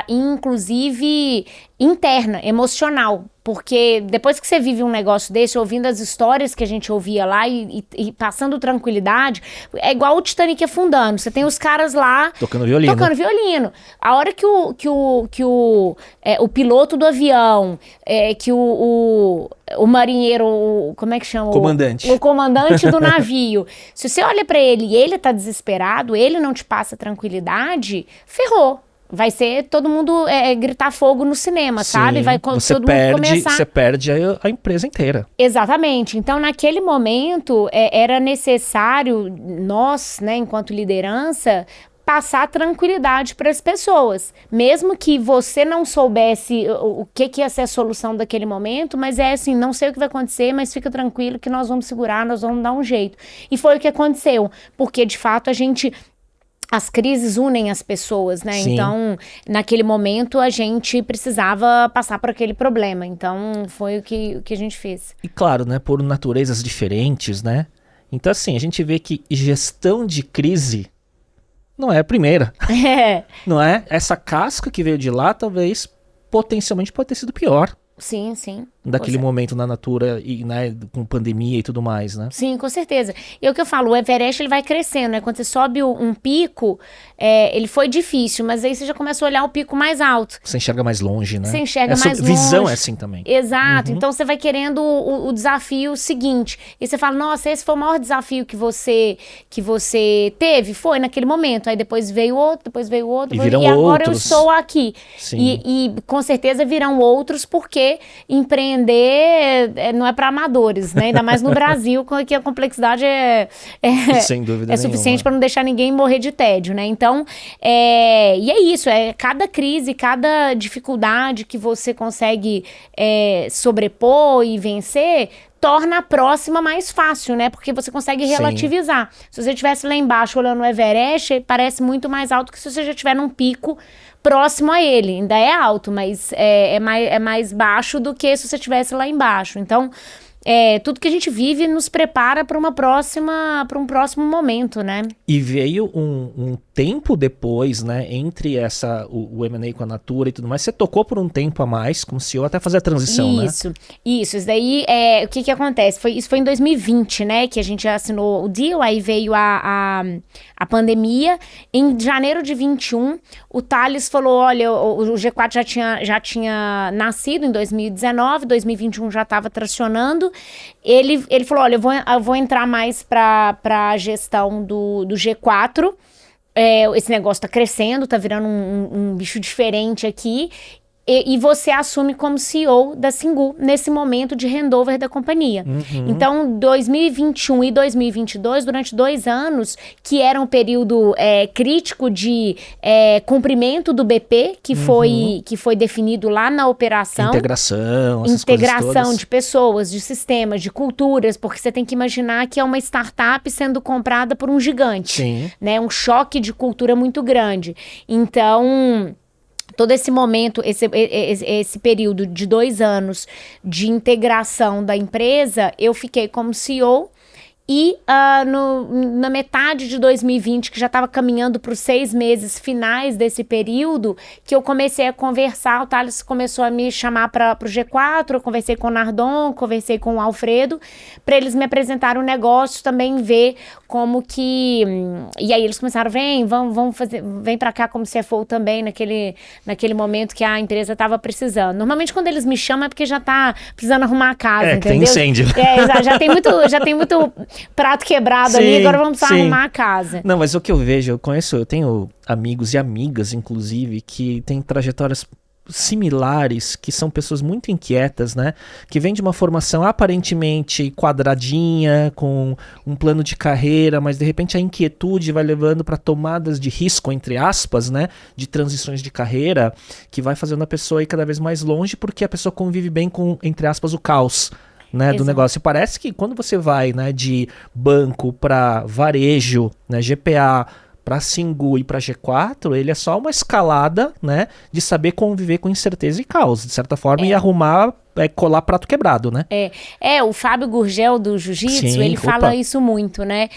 Inclusive interna, emocional. Porque depois que você vive um negócio desse, ouvindo as histórias que a gente ouvia lá e passando tranquilidade, é igual o Titanic afundando. Você tem os caras lá... Tocando violino. A hora que o piloto do avião, que o marinheiro, como é que chama? Comandante. O comandante do navio. Se você olha pra ele e ele tá desesperado, ele não te passa tranquilidade, ferrou. Vai ser todo mundo gritar fogo no cinema, sabe? Vai todo mundo começar... Você perde a empresa inteira. Exatamente. Então, naquele momento, era necessário nós, né, enquanto liderança, passar tranquilidade para as pessoas. Mesmo que você não soubesse o que ia ser a solução daquele momento, mas assim, não sei o que vai acontecer, mas fica tranquilo que nós vamos segurar, nós vamos dar um jeito. E foi o que aconteceu. Porque, de fato, as crises unem as pessoas, né? Sim. Então, naquele momento, a gente precisava passar por aquele problema. Então, foi o que a gente fez. E claro, né? Por naturezas diferentes, né? Então, assim, a gente vê que gestão de crise não é a primeira. Não é? Essa casca que veio de lá, talvez, potencialmente pode ter sido pior. Sim. daquele momento na Natura, e, né, com pandemia e tudo mais, né? Sim, com certeza. E é o que eu falo, o Everest ele vai crescendo, né? Quando você sobe um pico, ele foi difícil, mas aí você já começa a olhar o pico mais alto. Você enxerga mais longe, né? Você enxerga mais longe. Visão é assim também. Exato. Então você vai querendo o desafio seguinte. E você fala, nossa, esse foi o maior desafio que você teve? Foi naquele momento. Aí depois veio outro, e agora eu estou aqui. E com certeza virão outros, porque empreender não é para amadores, né? Ainda mais no Brasil, que a complexidade sem dúvida suficiente para não deixar ninguém morrer de tédio, né? Então, e é isso, cada crise, cada dificuldade que você consegue sobrepor e vencer, torna a próxima mais fácil, né? Porque você consegue relativizar. Se você estivesse lá embaixo olhando o Everest, parece muito mais alto que se você já estiver num pico próximo a ele. Ainda é alto, mas é mais baixo do que se você estivesse lá embaixo. Então, tudo que a gente vive nos prepara para um próximo momento, né? E veio um tempo depois, né, entre o M&A com a Natura e tudo mais, você tocou por um tempo a mais como CEO até fazer a transição, né? Isso daí, o que acontece? Isso foi em 2020, né, que a gente assinou o deal, aí veio a pandemia. Em janeiro de 21, o Thales falou, olha, o G4 já tinha nascido em 2019, 2021 já estava tracionando. Ele falou, olha, eu vou entrar mais para a gestão do G4. Esse negócio tá crescendo, tá virando um bicho diferente aqui. E você assume como CEO da Singu nesse momento de handover da companhia. Então, 2021 e 2022, durante 2 anos, que era um período crítico de cumprimento do BP, que foi definido lá na operação. Integração de pessoas, de sistemas, de culturas, porque você tem que imaginar que é uma startup sendo comprada por um gigante. Né? Um choque de cultura muito grande. Então, todo esse momento, esse período de 2 anos de integração da empresa, eu fiquei como CEO. E na metade de 2020, que já estava caminhando para os 6 meses finais desse período, que eu comecei a conversar, o Thales começou a me chamar para o G4, eu conversei com o Nardon, conversei com o Alfredo, para eles me apresentarem o negócio, também ver como que... E aí eles começaram, vem para cá como CFO também, naquele momento que a empresa estava precisando. Normalmente quando eles me chamam é porque já está precisando arrumar a casa, entendeu? Tem incêndio. Já tem muito prato quebrado ali, agora vamos arrumar a casa. Não, mas o que eu vejo, eu tenho amigos e amigas, inclusive, que têm trajetórias similares, que são pessoas muito inquietas, né? Que vêm de uma formação aparentemente quadradinha, com um plano de carreira, mas de repente a inquietude vai levando para tomadas de risco, entre aspas, né? De transições de carreira, que vai fazendo a pessoa ir cada vez mais longe, porque a pessoa convive bem com, entre aspas, o caos, né, do negócio. E parece que quando você vai, né, de banco para varejo, né, GPA, para Singu e para G4, ele é só uma escalada, né, de saber conviver com incerteza e caos, de certa forma, e arrumar, colar prato quebrado, né? O Fábio Gurgel do Jiu-Jitsu, ele fala isso muito, né,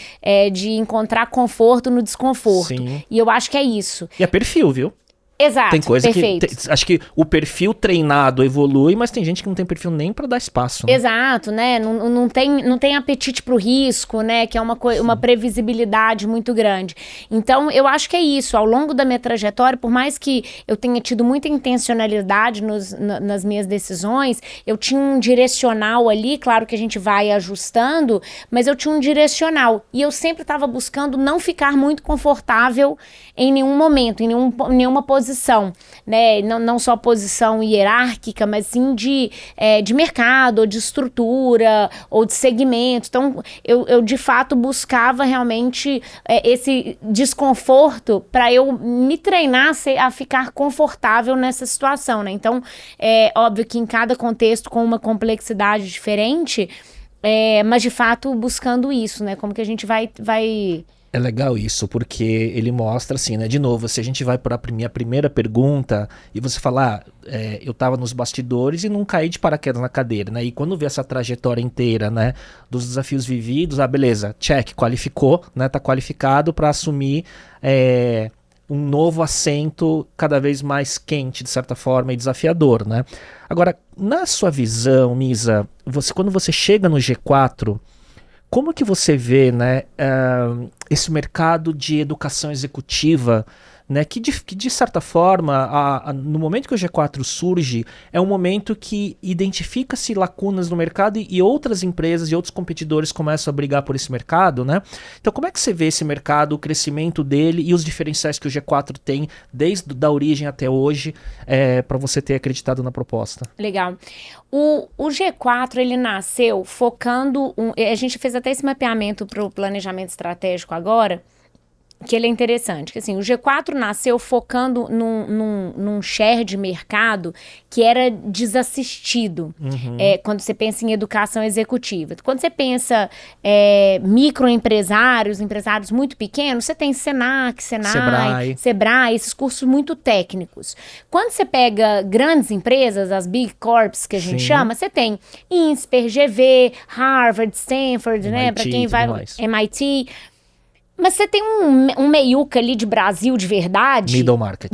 de encontrar conforto no desconforto. E eu acho que é isso. E é perfil, viu? Exato, tem coisa perfeito. Acho que o perfil treinado evolui, mas tem gente que não tem perfil nem para dar espaço, né? Exato, né? Não tem apetite pro risco, né? Que é uma previsibilidade muito grande. Então, eu acho que é isso. Ao longo da minha trajetória, por mais que eu tenha tido muita intencionalidade nas minhas decisões, eu tinha um direcional ali, claro que a gente vai ajustando, mas eu tinha um direcional. E eu sempre estava buscando não ficar muito confortável em nenhum momento, em nenhuma posição, né? Não só posição hierárquica, mas sim de mercado, ou de estrutura, ou de segmento. Então, eu de fato buscava realmente esse desconforto para eu me treinar a ficar confortável nessa situação, né? Então, é óbvio que em cada contexto com uma complexidade diferente, mas de fato buscando isso, né? Como que a gente vai... É legal isso, porque ele mostra assim, né? De novo, se a gente vai para a minha primeira pergunta e você falar, eu tava nos bastidores e não caí de paraquedas na cadeira, né? E quando vê essa trajetória inteira, né? Dos desafios vividos, beleza, check, qualificou, né? Tá qualificado para assumir um novo assento cada vez mais quente, de certa forma, e desafiador, né? Agora, na sua visão, Misa, quando você chega no G4, como que você vê, né, esse mercado de educação executiva, né, que de certa forma, no momento que o G4 surge, é um momento que identifica-se lacunas no mercado e outras empresas e outros competidores começam a brigar por esse mercado, né? Então, como é que você vê esse mercado, o crescimento dele e os diferenciais que o G4 tem desde a origem até hoje, para você ter acreditado na proposta? Legal. O G4, ele nasceu focando... a gente fez até esse mapeamento para o planejamento estratégico agora, que ele é interessante, que assim, o G4 nasceu focando num share de mercado que era desassistido, quando você pensa em educação executiva. Quando você pensa microempresários, empresários muito pequenos, você tem Senac, Senai, Sebrae, esses cursos muito técnicos. Quando você pega grandes empresas, as Big Corps que a gente chama, você tem INSPER, GV, Harvard, Stanford, MIT, né, para quem vai, MIT... Mas você tem um meiuca ali de Brasil de verdade. Middle market.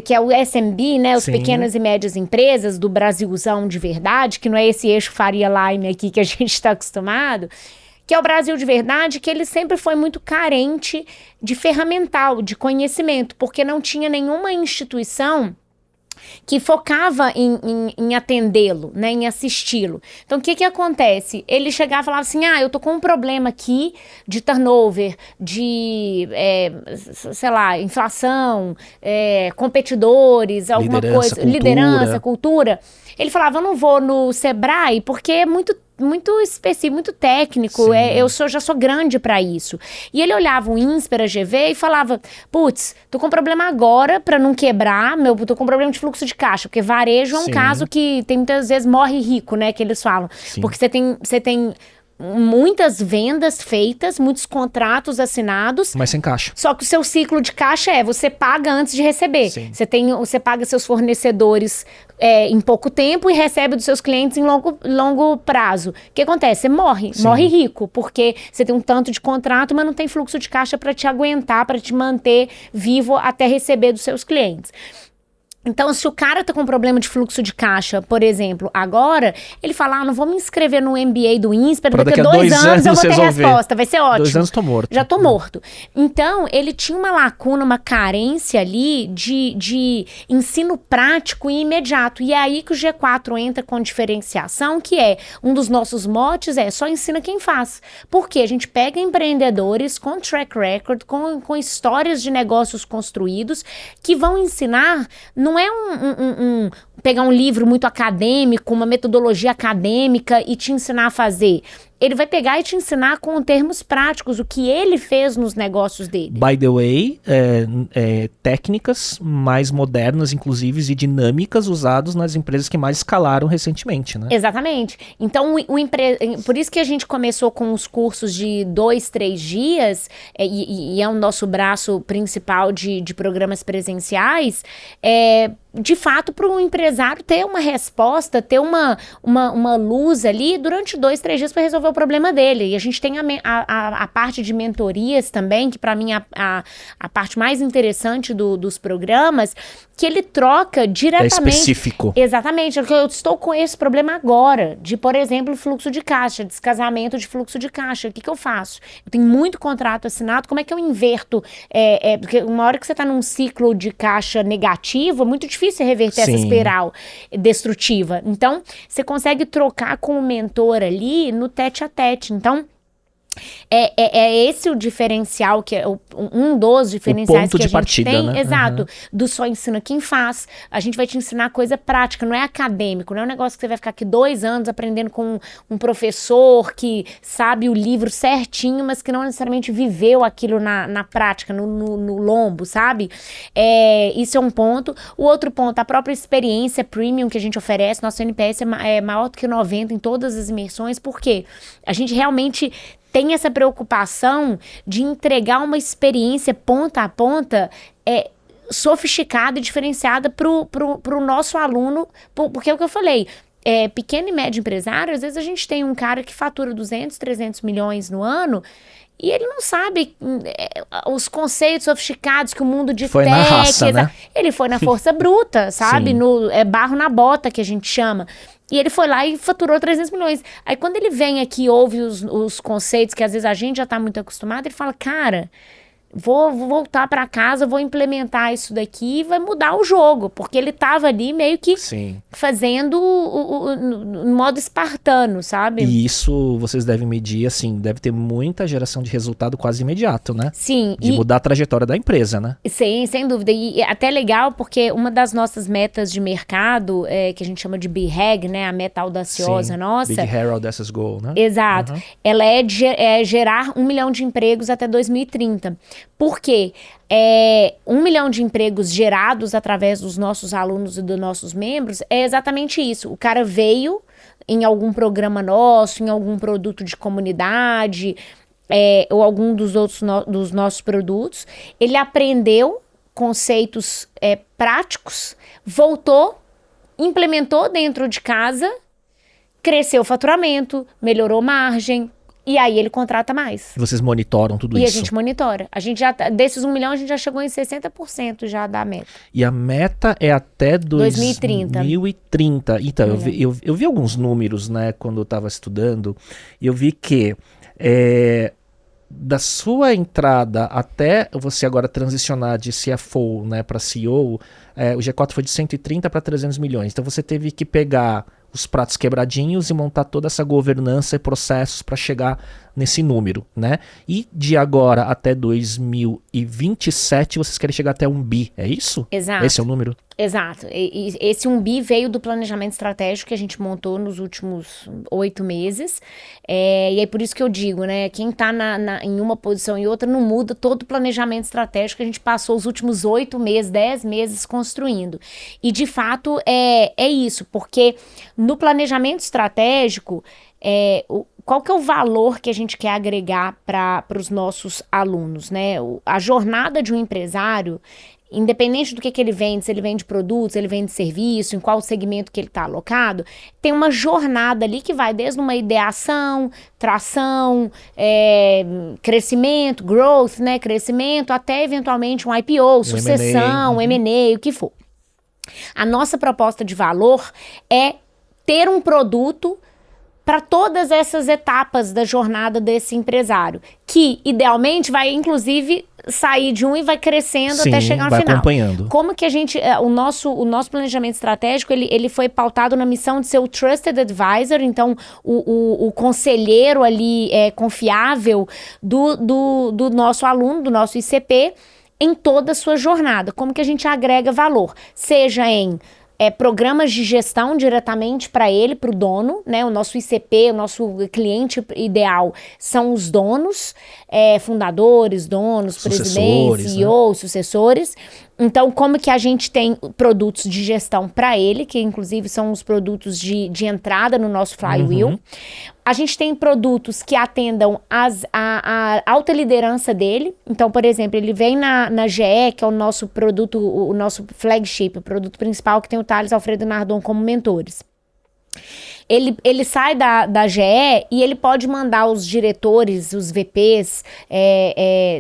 Que é o SMB, né? Os pequenas e médias empresas do Brasilzão de verdade, que não é esse eixo Faria Lime aqui que a gente está acostumado. Que é o Brasil de verdade, que ele sempre foi muito carente de ferramental, de conhecimento, porque não tinha nenhuma instituição que focava em atendê-lo, né, em assisti-lo. Então, o que acontece? Ele chegava e falava assim, eu tô com um problema aqui de turnover, de, sei lá, inflação, competidores, alguma coisa, liderança, cultura. Ele falava, eu não vou no Sebrae porque é muito específico, muito técnico, eu já sou grande pra isso. E ele olhava o INSPER, a GV e falava, putz, tô com problema agora pra não quebrar, tô com problema de fluxo de caixa, porque varejo é um caso que tem muitas vezes morre rico, né, que eles falam. Porque você tem muitas vendas feitas, muitos contratos assinados. Mas sem caixa. Só que o seu ciclo de caixa você paga antes de receber. Você paga seus fornecedores em pouco tempo e recebe dos seus clientes em longo prazo. O que acontece? Você morre rico, porque você tem um tanto de contrato, mas não tem fluxo de caixa para te aguentar, para te manter vivo até receber dos seus clientes. Então, se o cara tá com problema de fluxo de caixa, por exemplo, agora, ele fala, não vou me inscrever no MBA do INSPER, daqui a 2 anos eu vou ter resposta, vai ser ótimo. 2 anos tô morto. Já tô morto. Então, ele tinha uma lacuna, uma carência ali de ensino prático e imediato. E é aí que o G4 entra com diferenciação, que é, um dos nossos motes só ensina quem faz. Porque a gente pega empreendedores com track record, com histórias de negócios construídos, que vão ensinar, não é pegar um livro muito acadêmico, uma metodologia acadêmica e te ensinar a fazer. Ele vai pegar e te ensinar com termos práticos o que ele fez nos negócios dele. By the way, técnicas mais modernas, inclusive, e dinâmicas usadas nas empresas que mais escalaram recentemente, né? Exatamente. Então, por isso que a gente começou com os cursos de 2, 3 dias, e é o nosso braço principal de programas presenciais, de fato, para o empresário ter uma resposta, ter uma luz ali durante 2, 3 dias para resolver o problema dele. E a gente tem a parte de mentorias também, que para mim é a parte mais interessante dos programas, que ele troca diretamente. É específico. Exatamente. Eu estou com esse problema agora, de, por exemplo, fluxo de caixa, descasamento de fluxo de caixa. O que eu faço? Eu tenho muito contrato assinado, como é que eu inverto? Porque uma hora que você está num ciclo de caixa negativo, é muito difícil reverter essa espiral destrutiva. Então, você consegue trocar com o mentor ali no tete a tete. Então, é esse o diferencial, que é um dos diferenciais que a gente tem, né? Exato, do só ensina quem faz. A gente vai te ensinar coisa prática, não é acadêmico, não é um negócio que você vai ficar aqui 2 anos aprendendo com um professor que sabe o livro certinho, mas que não necessariamente viveu aquilo na prática, no lombo, sabe? Isso é um ponto. O outro ponto, a própria experiência premium que a gente oferece, nosso NPS é maior do que 90 em todas as imersões, porque a gente realmente tem essa preocupação de entregar uma experiência ponta a ponta sofisticada e diferenciada pro nosso aluno, porque é o que eu falei, pequeno e médio empresário, às vezes a gente tem um cara que fatura 200, 300 milhões no ano e ele não sabe os conceitos sofisticados que o mundo de foi tech... na raça, né? Ele foi na força bruta, sabe? Barro na bota, que a gente chama. E ele foi lá e faturou 300 milhões. Aí quando ele vem aqui e ouve os conceitos que às vezes a gente já tá muito acostumado, ele fala, cara... Vou voltar para casa, vou implementar isso daqui e vai mudar o jogo. Porque ele tava ali meio que fazendo no modo espartano, sabe? E isso vocês devem medir, assim, deve ter muita geração de resultado quase imediato, né? Sim. De mudar a trajetória da empresa, né? Sim, sem dúvida. E até legal porque uma das nossas metas de mercado, que a gente chama de BHAG, né? A meta audaciosa nossa. Big Hair Audacious Goal, né? Exato. Ela é gerar 1 milhão de empregos até 2030. Por quê? 1 milhão de empregos gerados através dos nossos alunos e dos nossos membros é exatamente isso. O cara veio em algum programa nosso, em algum produto de comunidade, ou algum dos outros dos nossos produtos. Ele aprendeu conceitos práticos, voltou, implementou dentro de casa, cresceu o faturamento, melhorou margem, e aí ele contrata mais. Vocês monitoram tudo isso? E a gente monitora. A gente já, desses 1 milhão, a gente já chegou em 60% já da meta. E a meta é até 2030. Então, eu vi alguns números, né, quando eu estava estudando, e eu vi que da sua entrada até você agora transicionar de CFO, né, para CEO, o G4 foi de 130 para 300 milhões. Então você teve que pegar os pratos quebradinhos e montar toda essa governança e processos para chegar nesse número, né? E de agora até 2027 vocês querem chegar até 1 bi, é isso? Exato. Esse é o número? Exato. E esse 1 bi veio do planejamento estratégico que a gente montou nos últimos 8 meses. E é por isso que eu digo, né? Quem tá em uma posição e outra não muda todo o planejamento estratégico que a gente passou os últimos 8 meses, 10 meses construindo. E de fato é isso, porque no planejamento estratégico, qual que é o valor que a gente quer agregar para os nossos alunos, né? A jornada de um empresário, independente do que ele vende, se ele vende produtos, se ele vende serviço, em qual segmento que ele está alocado, tem uma jornada ali que vai desde uma ideação, tração, crescimento, growth, né? Crescimento, até eventualmente um IPO, sucessão, M&A, o que for. A nossa proposta de valor é ter um produto para todas essas etapas da jornada desse empresário, que idealmente vai inclusive sair de um e vai crescendo até chegar no vai final. Acompanhando. Como que a gente, o nosso planejamento estratégico, ele foi pautado na missão de ser o trusted advisor, então o conselheiro ali confiável do nosso aluno, do nosso ICP, em toda a sua jornada. Como que a gente agrega valor, seja em programas de gestão diretamente para ele, para o dono, né? O nosso ICP, o nosso cliente ideal são os donos, fundadores, donos, presidentes, CEOs, sucessores. Então, como que a gente tem produtos de gestão para ele, que inclusive são os produtos de entrada no nosso flywheel. A gente tem produtos que atendam a alta liderança dele. Então, por exemplo, ele vem na GE, que é o nosso produto, o nosso flagship, o produto principal, que tem o Thales, Alfredo e Nardon como mentores. Ele sai da GE e ele pode mandar os diretores, os VPs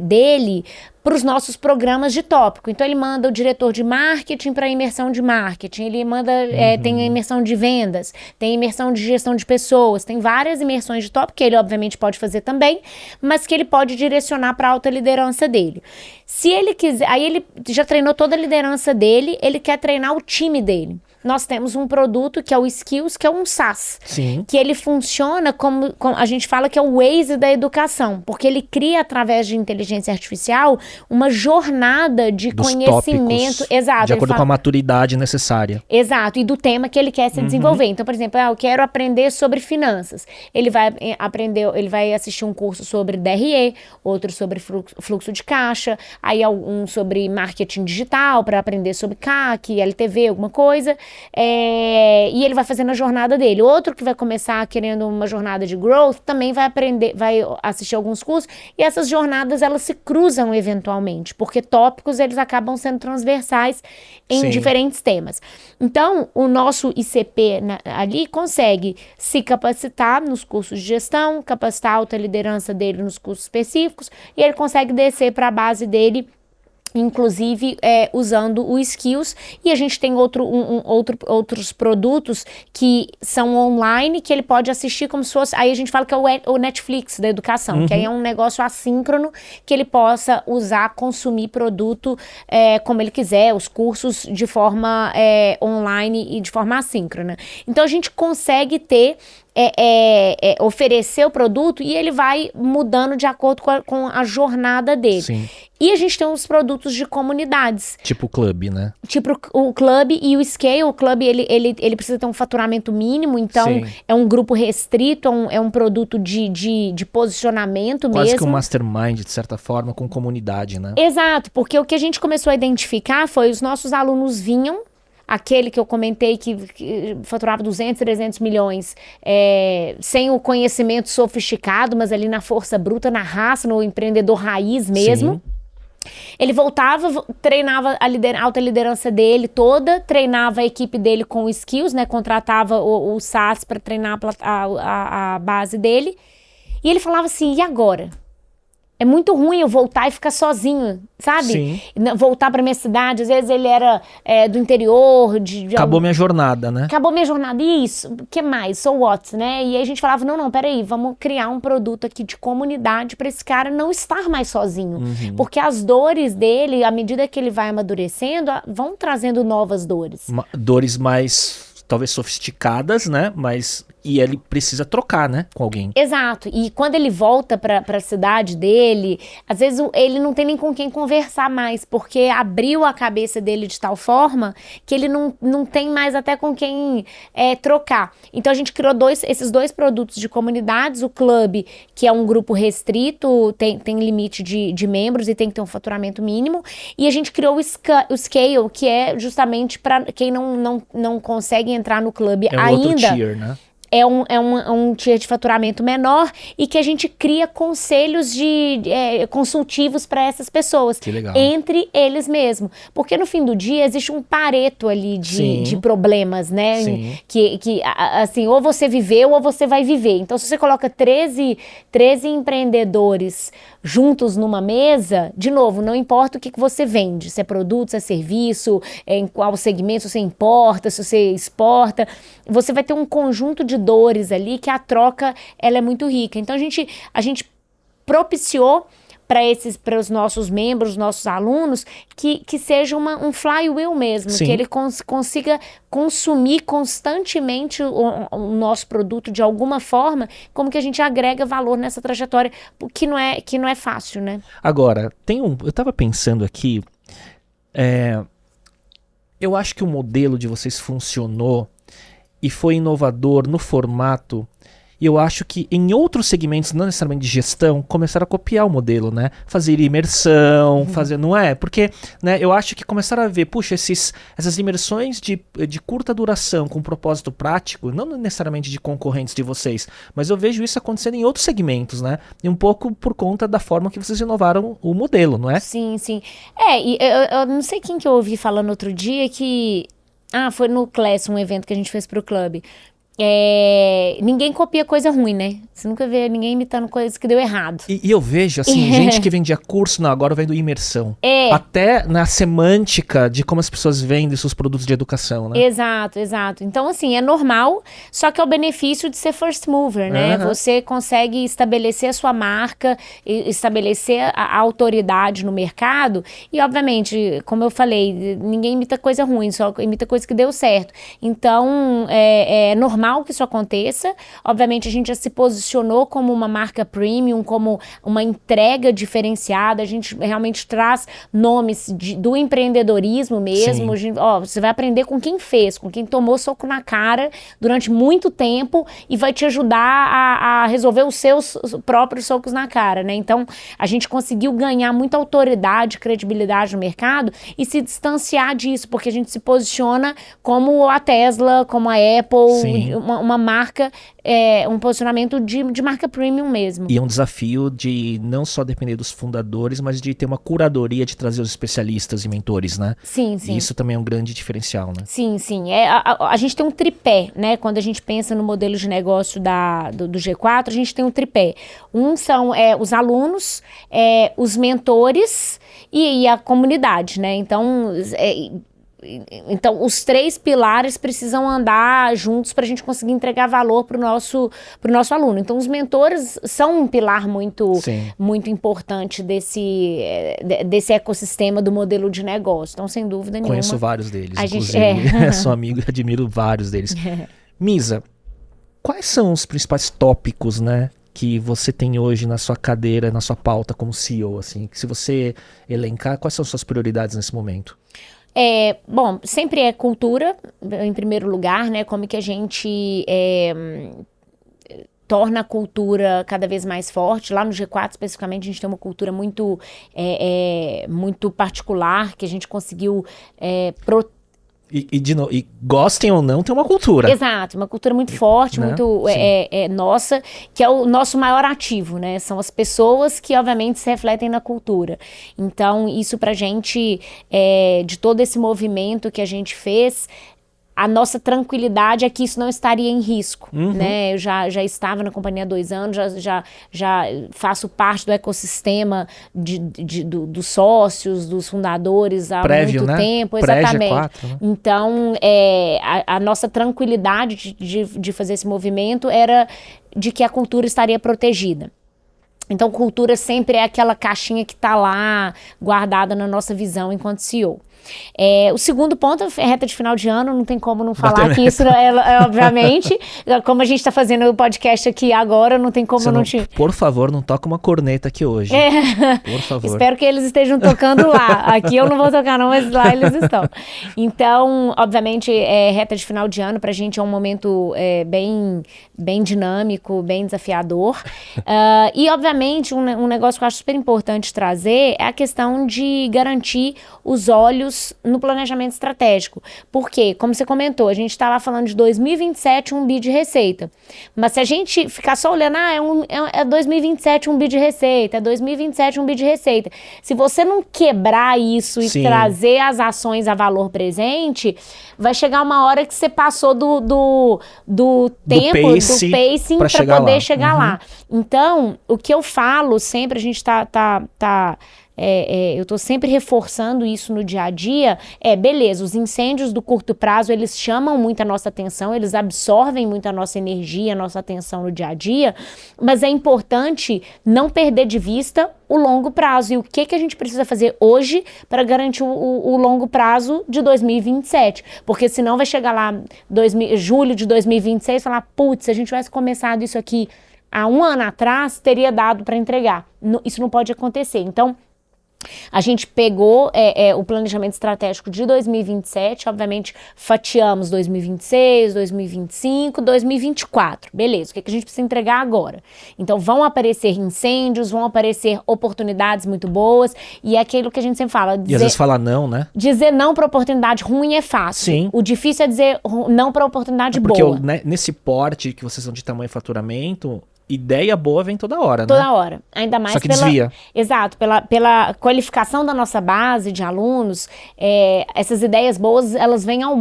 dele para os nossos programas de tópico. Então ele manda o diretor de marketing para a imersão de marketing, ele manda, tem a imersão de vendas, tem a imersão de gestão de pessoas, tem várias imersões de tópico que ele obviamente pode fazer também, mas que ele pode direcionar para a alta liderança dele. Se ele quiser, aí ele já treinou toda a liderança dele, ele quer treinar o time dele. Nós temos um produto que é o Skills, que é um SaaS. Sim. Que ele funciona como a gente fala que é o Waze da educação, porque ele cria através de inteligência artificial uma jornada de conhecimento. Tópicos, exato. de acordo com a maturidade necessária. Exato, e do tema que ele quer se desenvolver. Então, por exemplo, eu quero aprender sobre finanças. Ele vai assistir um curso sobre DRE, outro sobre fluxo de caixa, aí um sobre marketing digital para aprender sobre CAC, LTV, alguma coisa. e ele vai fazendo a jornada dele. Outro que vai começar querendo uma jornada de growth, também vai aprender, vai assistir alguns cursos, e essas jornadas, elas se cruzam eventualmente, porque tópicos, eles acabam sendo transversais em diferentes temas. Então, o nosso ICP ali consegue se capacitar nos cursos de gestão, capacitar a alta liderança dele nos cursos específicos, e ele consegue descer para a base dele, inclusive usando o Skills, e a gente tem outros produtos que são online, que ele pode assistir como se fosse, aí a gente fala que é o Netflix da educação, que aí é um negócio assíncrono, que ele possa usar, consumir produto como ele quiser, os cursos de forma online e de forma assíncrona. Então a gente consegue ter oferecer o produto e ele vai mudando de acordo com a jornada dele. Sim. E a gente tem os produtos de comunidades. Tipo o clube, né? Tipo o clube e o scale. O clube, ele precisa ter um faturamento mínimo, então é um grupo restrito, é um produto de posicionamento Quase mesmo. que um mastermind, de certa forma, com comunidade, né? Exato, porque o que a gente começou a identificar foi os nossos alunos vinham, aquele que eu comentei que faturava 200, 300 milhões, sem o conhecimento sofisticado, mas ali na força bruta, na raça, no empreendedor raiz mesmo. Sim. Ele voltava, treinava a alta liderança dele toda, treinava a equipe dele com skills, né? Contratava o SaaS para treinar a base dele. E ele falava assim, e agora? É muito ruim eu voltar e ficar sozinho, sabe? Sim. Voltar pra minha cidade, às vezes ele era do interior. Acabou minha jornada, né? Acabou minha jornada, isso, o que mais? So what, né? E aí a gente falava, não, peraí, vamos criar um produto aqui de comunidade pra esse cara não estar mais sozinho. Porque as dores dele, à medida que ele vai amadurecendo, vão trazendo novas dores. Dores mais, talvez, sofisticadas, né? E ele precisa trocar, né, com alguém. Exato. E quando ele volta pra cidade dele, às vezes ele não tem nem com quem conversar mais, porque abriu a cabeça dele de tal forma que ele não tem mais até com quem trocar. Então a gente criou esses dois produtos de comunidades, o Club, que é um grupo restrito, tem limite de membros e tem que ter um faturamento mínimo, e a gente criou o Scale, que é justamente para quem não consegue entrar no Club ainda. Outro tier, né? É um tier de faturamento menor e que a gente cria conselhos consultivos para essas pessoas. Que legal. Entre eles mesmos. Porque no fim do dia existe um pareto ali de problemas, né? Sim. Que assim, ou você viveu ou você vai viver. Então, se você coloca 13 empreendedores juntos numa mesa, de novo, não importa o que você vende, se é produto, se é serviço, em qual segmento, se você importa, se você exporta, você vai ter um conjunto de dores ali que a troca ela é muito rica. Então a gente propiciou para os nossos membros, nossos alunos, que seja um flywheel mesmo, que ele consiga consumir constantemente o nosso produto de alguma forma, como que a gente agrega valor nessa trajetória, que não é fácil, né? Agora, eu estava pensando aqui, eu acho que o modelo de vocês funcionou e foi inovador no formato, e eu acho que em outros segmentos, não necessariamente de gestão, começaram a copiar o modelo, né? Fazer imersão, não é? Porque, né, eu acho que começaram a ver, puxa, essas imersões de curta duração com propósito prático, não necessariamente de concorrentes de vocês, mas eu vejo isso acontecendo em outros segmentos, né? E um pouco por conta da forma que vocês inovaram o modelo, não é? Sim, sim. E eu não sei quem que eu ouvi falando outro dia que... foi no Class, um evento que a gente fez pro clube. Ninguém copia coisa ruim, né? Você nunca vê ninguém imitando coisas que deu errado. E eu vejo, assim, gente que vendia curso, não, agora vendo imersão. Até na semântica de como as pessoas vendem seus produtos de educação, né? Exato. Então, assim, é normal, só que é o benefício de ser first mover, né? Você consegue estabelecer a sua marca, estabelecer a autoridade no mercado e, obviamente, como eu falei, ninguém imita coisa ruim, só imita coisa que deu certo. Então, é normal normal que isso aconteça. Obviamente, a gente já se posicionou como uma marca premium, como uma entrega diferenciada. A gente realmente traz nomes do empreendedorismo mesmo. Você vai aprender com quem fez, com quem tomou soco na cara durante muito tempo e vai te ajudar a resolver os seus próprios socos na cara, né? Então, a gente conseguiu ganhar muita autoridade, credibilidade no mercado e se distanciar disso, porque a gente se posiciona como a Tesla, como a Apple, uma marca, um posicionamento de marca premium mesmo. E é um desafio de não só depender dos fundadores, mas de ter uma curadoria de trazer os especialistas e mentores, né? Sim. E isso também é um grande diferencial, né? Sim. A gente tem um tripé, né? Quando a gente pensa no modelo de negócio do G4, a gente tem um tripé. São os alunos, os mentores e a comunidade, né? Então, os 3 pilares precisam andar juntos para a gente conseguir entregar valor para o nosso aluno. Então, os mentores são um pilar muito importante desse ecossistema do modelo de negócio. Então, sem dúvida nenhuma. Conheço vários deles, inclusive. Sou amigo e admiro vários deles. Misa, quais são os principais tópicos, né, que você tem hoje na sua cadeira, na sua pauta como CEO, assim? Se você elencar, quais são suas prioridades nesse momento? Bom, sempre é cultura, em primeiro lugar, né? Como que a gente torna a cultura cada vez mais forte. Lá no G4, especificamente, a gente tem uma cultura muito particular, que a gente conseguiu E gostem ou não, tem uma cultura. Exato, uma cultura muito forte, né? Muito nossa, que é o nosso maior ativo, né? São as pessoas que, obviamente, se refletem na cultura. Então, isso pra gente, de todo esse movimento que a gente fez, a nossa tranquilidade é que isso não estaria em risco, né? Eu já estava na companhia há 2 anos, já faço parte do ecossistema dos sócios, dos fundadores há muito tempo. Exatamente. G4, né? Então, a nossa tranquilidade de fazer esse movimento era de que a cultura estaria protegida. Então, cultura sempre é aquela caixinha que está lá, guardada na nossa visão enquanto CEO. O segundo ponto é reta de final de ano, não tem como não falar que isso obviamente, como a gente está fazendo o podcast aqui agora, não tem como não te... Por favor, não toca uma corneta aqui hoje. Por favor. Espero que eles estejam tocando lá. Aqui eu não vou tocar não, mas lá eles estão. Então, obviamente, reta de final de ano pra gente é um momento bem dinâmico, bem desafiador. E, obviamente, um negócio que eu acho super importante trazer é a questão de garantir os olhos no planejamento estratégico. Por quê? Como você comentou, a gente está lá falando de 2027, 1 bi de receita. Mas se a gente ficar só olhando, é 2027, 1 bi de receita, é 2027, 1 bi de receita. Se você não quebrar isso e trazer as ações a valor presente, vai chegar uma hora que você passou do pacing para poder chegar lá. Então, o que eu falo sempre, a gente eu tô sempre reforçando isso no dia a dia, beleza, os incêndios do curto prazo, eles chamam muito a nossa atenção, eles absorvem muito a nossa energia, a nossa atenção no dia a dia, mas é importante não perder de vista o longo prazo e o que a gente precisa fazer hoje para garantir o longo prazo de 2027, porque senão vai chegar lá julho de 2026 e falar, putz, se a gente tivesse começado isso aqui há 1 ano atrás, teria dado para entregar. Isso não pode acontecer. Então, a gente pegou o planejamento estratégico de 2027, obviamente fatiamos 2026, 2025, 2024. Beleza, o que a gente precisa entregar agora? Então vão aparecer incêndios, vão aparecer oportunidades muito boas e é aquilo que a gente sempre fala. E às vezes fala não, né? Dizer não para oportunidade ruim é fácil. Sim. O difícil é dizer não para oportunidade boa. Porque nesse porte que vocês são de tamanho e faturamento, ideia boa vem toda hora, né? Toda hora. Ainda mais só que desvia. Exato. Pela qualificação da nossa base de alunos, essas ideias boas, elas vêm aos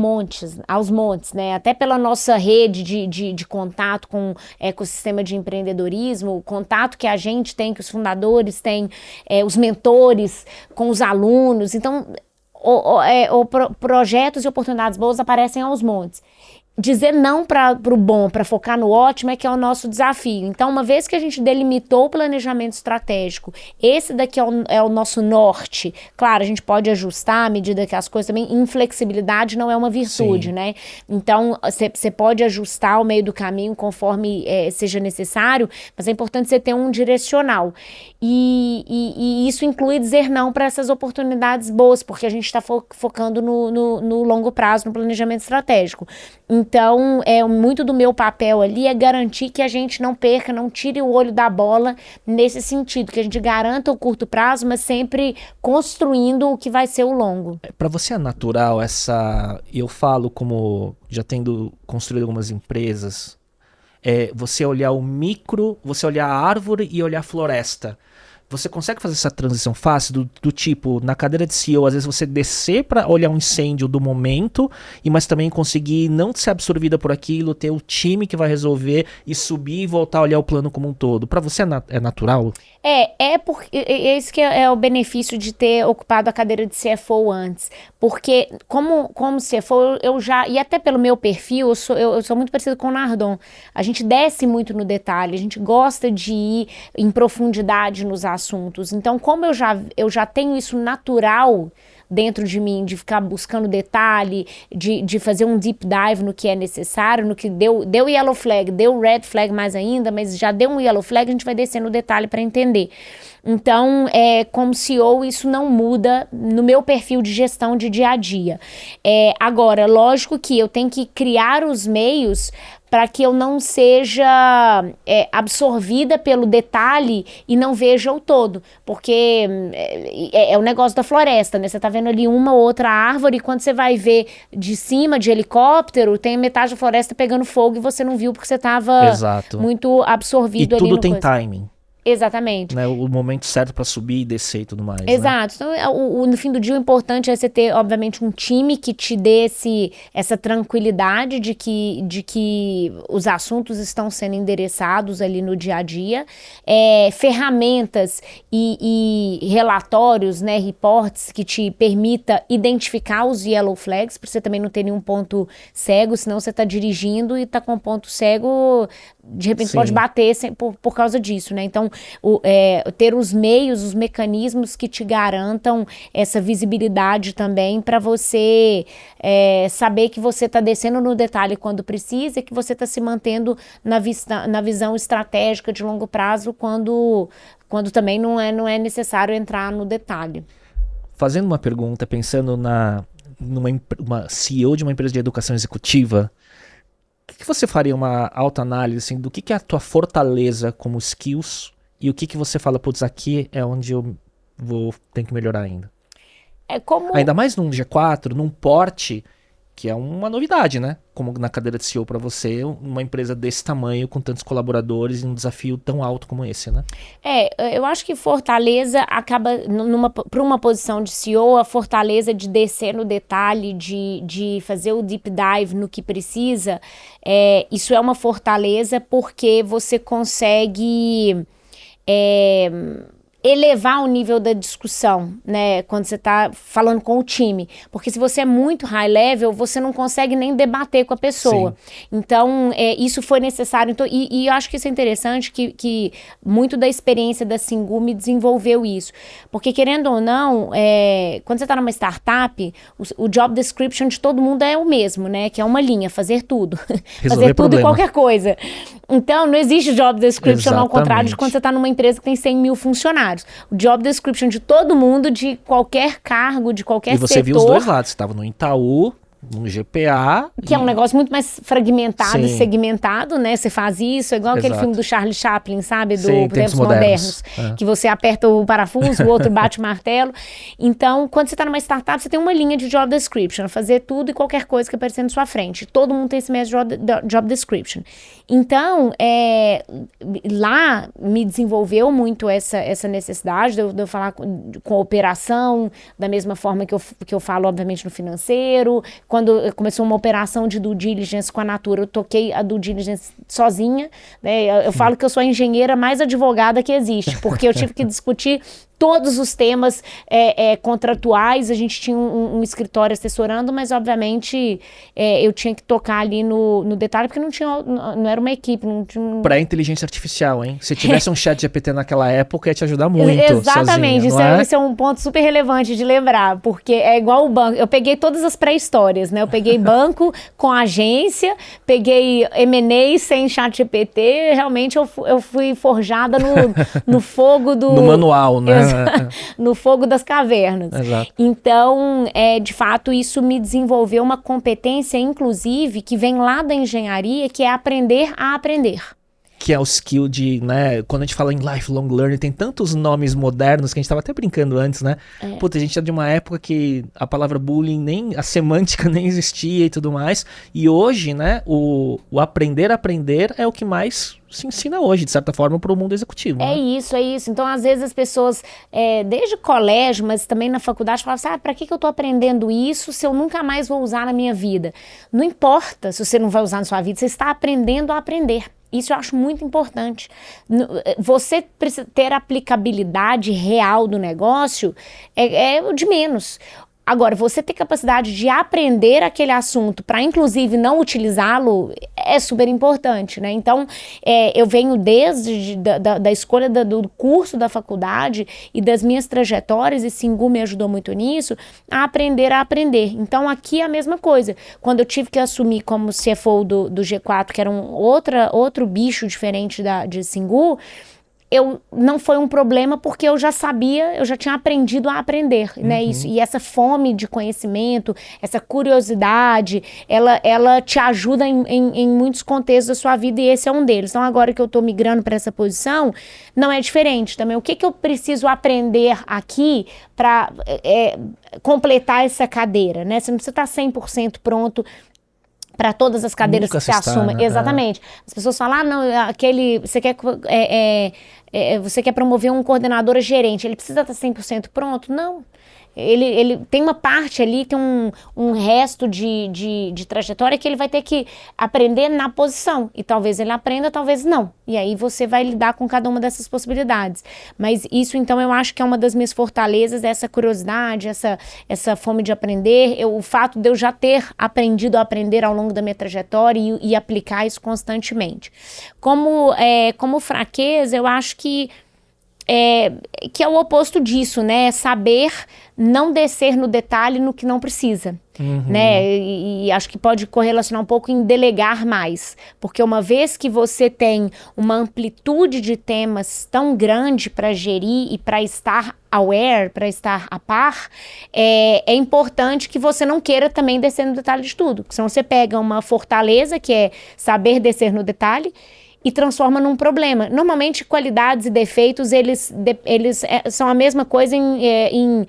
montes, né? Até pela nossa rede de contato com o ecossistema de empreendedorismo, o contato que a gente tem, que os fundadores têm, os mentores com os alunos. Então, projetos e oportunidades boas aparecem aos montes. dizer não para o bom, para focar no ótimo é que é o nosso desafio. Então, uma vez que a gente delimitou o planejamento estratégico, esse daqui é o nosso norte. Claro, a gente pode ajustar à medida que as coisas também, inflexibilidade não é uma virtude, né? Então, você pode ajustar ao meio do caminho conforme seja necessário, mas é importante você ter um direcional. E isso inclui dizer não para essas oportunidades boas, porque a gente está focando no longo prazo, no planejamento estratégico. Então, muito do meu papel ali é garantir que a gente não perca, não tire o olho da bola nesse sentido, que a gente garanta o curto prazo, mas sempre construindo o que vai ser o longo. Para você é natural eu falo como já tendo construído algumas empresas, você olhar o micro, você olhar a árvore e olhar a floresta. Você consegue fazer essa transição fácil do tipo, na cadeira de CEO, às vezes você descer para olhar um incêndio do momento, mas também conseguir não ser absorvida por aquilo, ter o time que vai resolver e subir e voltar a olhar o plano como um todo. Para você é natural? Esse que é o benefício de ter ocupado a cadeira de CFO antes. Porque como CFO, e até pelo meu perfil, eu sou muito parecida com o Nardon. A gente desce muito no detalhe, a gente gosta de ir em profundidade nos assuntos. Então, como eu já tenho isso natural dentro de mim, de ficar buscando detalhe, de fazer um deep dive no que é necessário, no que deu yellow flag, deu red flag mais ainda, mas já deu um yellow flag, a gente vai descer no detalhe para entender. Então, como CEO, isso não muda no meu perfil de gestão de dia a dia. Agora, lógico que eu tenho que criar os meios para que eu não seja absorvida pelo detalhe e não veja o todo. Porque é o negócio da floresta, né? Você tá vendo ali uma ou outra árvore e quando você vai ver de cima, de helicóptero, tem metade da floresta pegando fogo e você não viu porque você tava muito absorvido ali no tudo tem timing. Exatamente. Né, o momento certo para subir e descer e tudo mais. Exato. Né? Então, no fim do dia, o importante é você ter, obviamente, um time que te dê essa tranquilidade de que os assuntos estão sendo endereçados ali no dia a dia. Ferramentas e relatórios, né, reports que te permita identificar os yellow flags, para você também não ter nenhum ponto cego, senão você está dirigindo e está com um ponto cego, de repente pode bater por causa disso, né? Então, ter os meios, os mecanismos que te garantam essa visibilidade também para você saber que você está descendo no detalhe quando precisa e que você está se mantendo na visão estratégica de longo prazo quando também não é necessário entrar no detalhe. Fazendo uma pergunta, pensando numa CEO de uma empresa de educação executiva, o que você faria uma autoanálise assim, do que é a tua fortaleza como skills e o que você fala, putz, aqui é onde eu tenho que melhorar ainda? Ainda mais num G4, num porte, que é uma novidade, né? Como na cadeira de CEO para você, uma empresa desse tamanho, com tantos colaboradores e um desafio tão alto como esse, né? Eu acho que fortaleza acaba, para uma posição de CEO, a fortaleza de descer no detalhe, de fazer o deep dive no que precisa, isso é uma fortaleza porque você consegue elevar o nível da discussão, né, quando você está falando com o time, porque se você é muito high level, você não consegue nem debater com a pessoa. Sim. Então, isso foi necessário, então, e eu acho que isso é interessante, que muito da experiência da Singu me desenvolveu isso, porque querendo ou não, quando você está numa startup, o job description de todo mundo é o mesmo, né, que é uma linha, fazer tudo, fazer tudo e qualquer coisa. Então, não existe job description ao contrário de quando você está numa empresa que tem 100 mil funcionários. O job description de todo mundo, de qualquer cargo, de qualquer setor. E você viu os dois lados, você estava no Itaú, no GPA. Que é um negócio muito mais fragmentado e segmentado, né? Você faz isso, é igual aquele filme do Charlie Chaplin, sabe? Do Tempos Modernos. Que você aperta o parafuso, o outro bate o martelo. Então, quando você está numa startup, você tem uma linha de job description, fazer tudo e qualquer coisa que aparecer na sua frente. Todo mundo tem esse mesmo job description. Então, lá me desenvolveu muito essa necessidade de eu falar com a operação, da mesma forma que eu falo, obviamente, no financeiro. Quando começou uma operação de due diligence com a Natura, eu toquei a due diligence sozinha, né? Eu falo que eu sou a engenheira mais advogada que existe, porque eu tive que discutir todos os temas contratuais, a gente tinha um escritório assessorando, mas obviamente eu tinha que tocar ali no detalhe, porque não era uma equipe. Não tinha Pra inteligência artificial, hein? Se tivesse um chat GPT naquela época, ia te ajudar muito. Exatamente, sozinha, isso é um ponto super relevante de lembrar, porque é igual o banco. Eu peguei todas as pré-histórias, né? Eu peguei banco com agência, peguei M&A sem chat GPT, realmente eu fui forjada no fogo do... No manual, né? No fogo das cavernas. Exato. Então, de fato, isso me desenvolveu uma competência, inclusive, que vem lá da engenharia, que é aprender a aprender. Que é o skill de, né, quando a gente fala em lifelong learning, tem tantos nomes modernos que a gente tava até brincando antes, né? Puta, a gente é de uma época que a palavra bullying, nem a semântica nem existia e tudo mais, e hoje, né, o aprender a aprender é o que mais se ensina hoje, de certa forma, para o mundo executivo. É isso. Então, às vezes as pessoas, desde colégio, mas também na faculdade, falam assim, pra que eu tô aprendendo isso se eu nunca mais vou usar na minha vida? Não importa se você não vai usar na sua vida, você está aprendendo a aprender. Isso eu acho muito importante. Você precisa ter aplicabilidade real do negócio é o de menos. Agora, você ter capacidade de aprender aquele assunto para, inclusive, não utilizá-lo é super importante, né? Então, eu venho desde da escolha do curso da faculdade e das minhas trajetórias, e Singu me ajudou muito nisso, a aprender. Então, aqui é a mesma coisa. Quando eu tive que assumir como CFO do G4, que era outro bicho diferente de Singu, não foi um problema porque eu já sabia, eu já tinha aprendido a aprender, né? Isso, e essa fome de conhecimento, essa curiosidade, ela te ajuda em muitos contextos da sua vida, e esse é um deles. Então, agora que eu tô migrando para essa posição, não é diferente também. O que eu preciso aprender aqui para completar essa cadeira, né? Você não precisa estar 100% pronto para todas as cadeiras que você assuma. Né? Exatamente. As pessoas falam, você quer promover um coordenador gerente, ele precisa estar 100% pronto? Não. Ele tem uma parte ali, tem um resto de trajetória que ele vai ter que aprender na posição. E talvez ele aprenda, talvez não. E aí você vai lidar com cada uma dessas possibilidades. Mas isso, então, eu acho que é uma das minhas fortalezas, essa curiosidade, essa fome de aprender. O fato de eu já ter aprendido a aprender ao longo da minha trajetória e aplicar isso constantemente. Como fraqueza, eu acho que é o oposto disso, né? Saber não descer no detalhe no que não precisa, né? E acho que pode correlacionar um pouco em delegar mais, porque uma vez que você tem uma amplitude de temas tão grande para gerir e para estar aware, para estar a par, é importante que você não queira também descer no detalhe de tudo, porque senão você pega uma fortaleza, que é saber descer no detalhe, e transforma num problema. Normalmente, qualidades e defeitos, eles são a mesma coisa em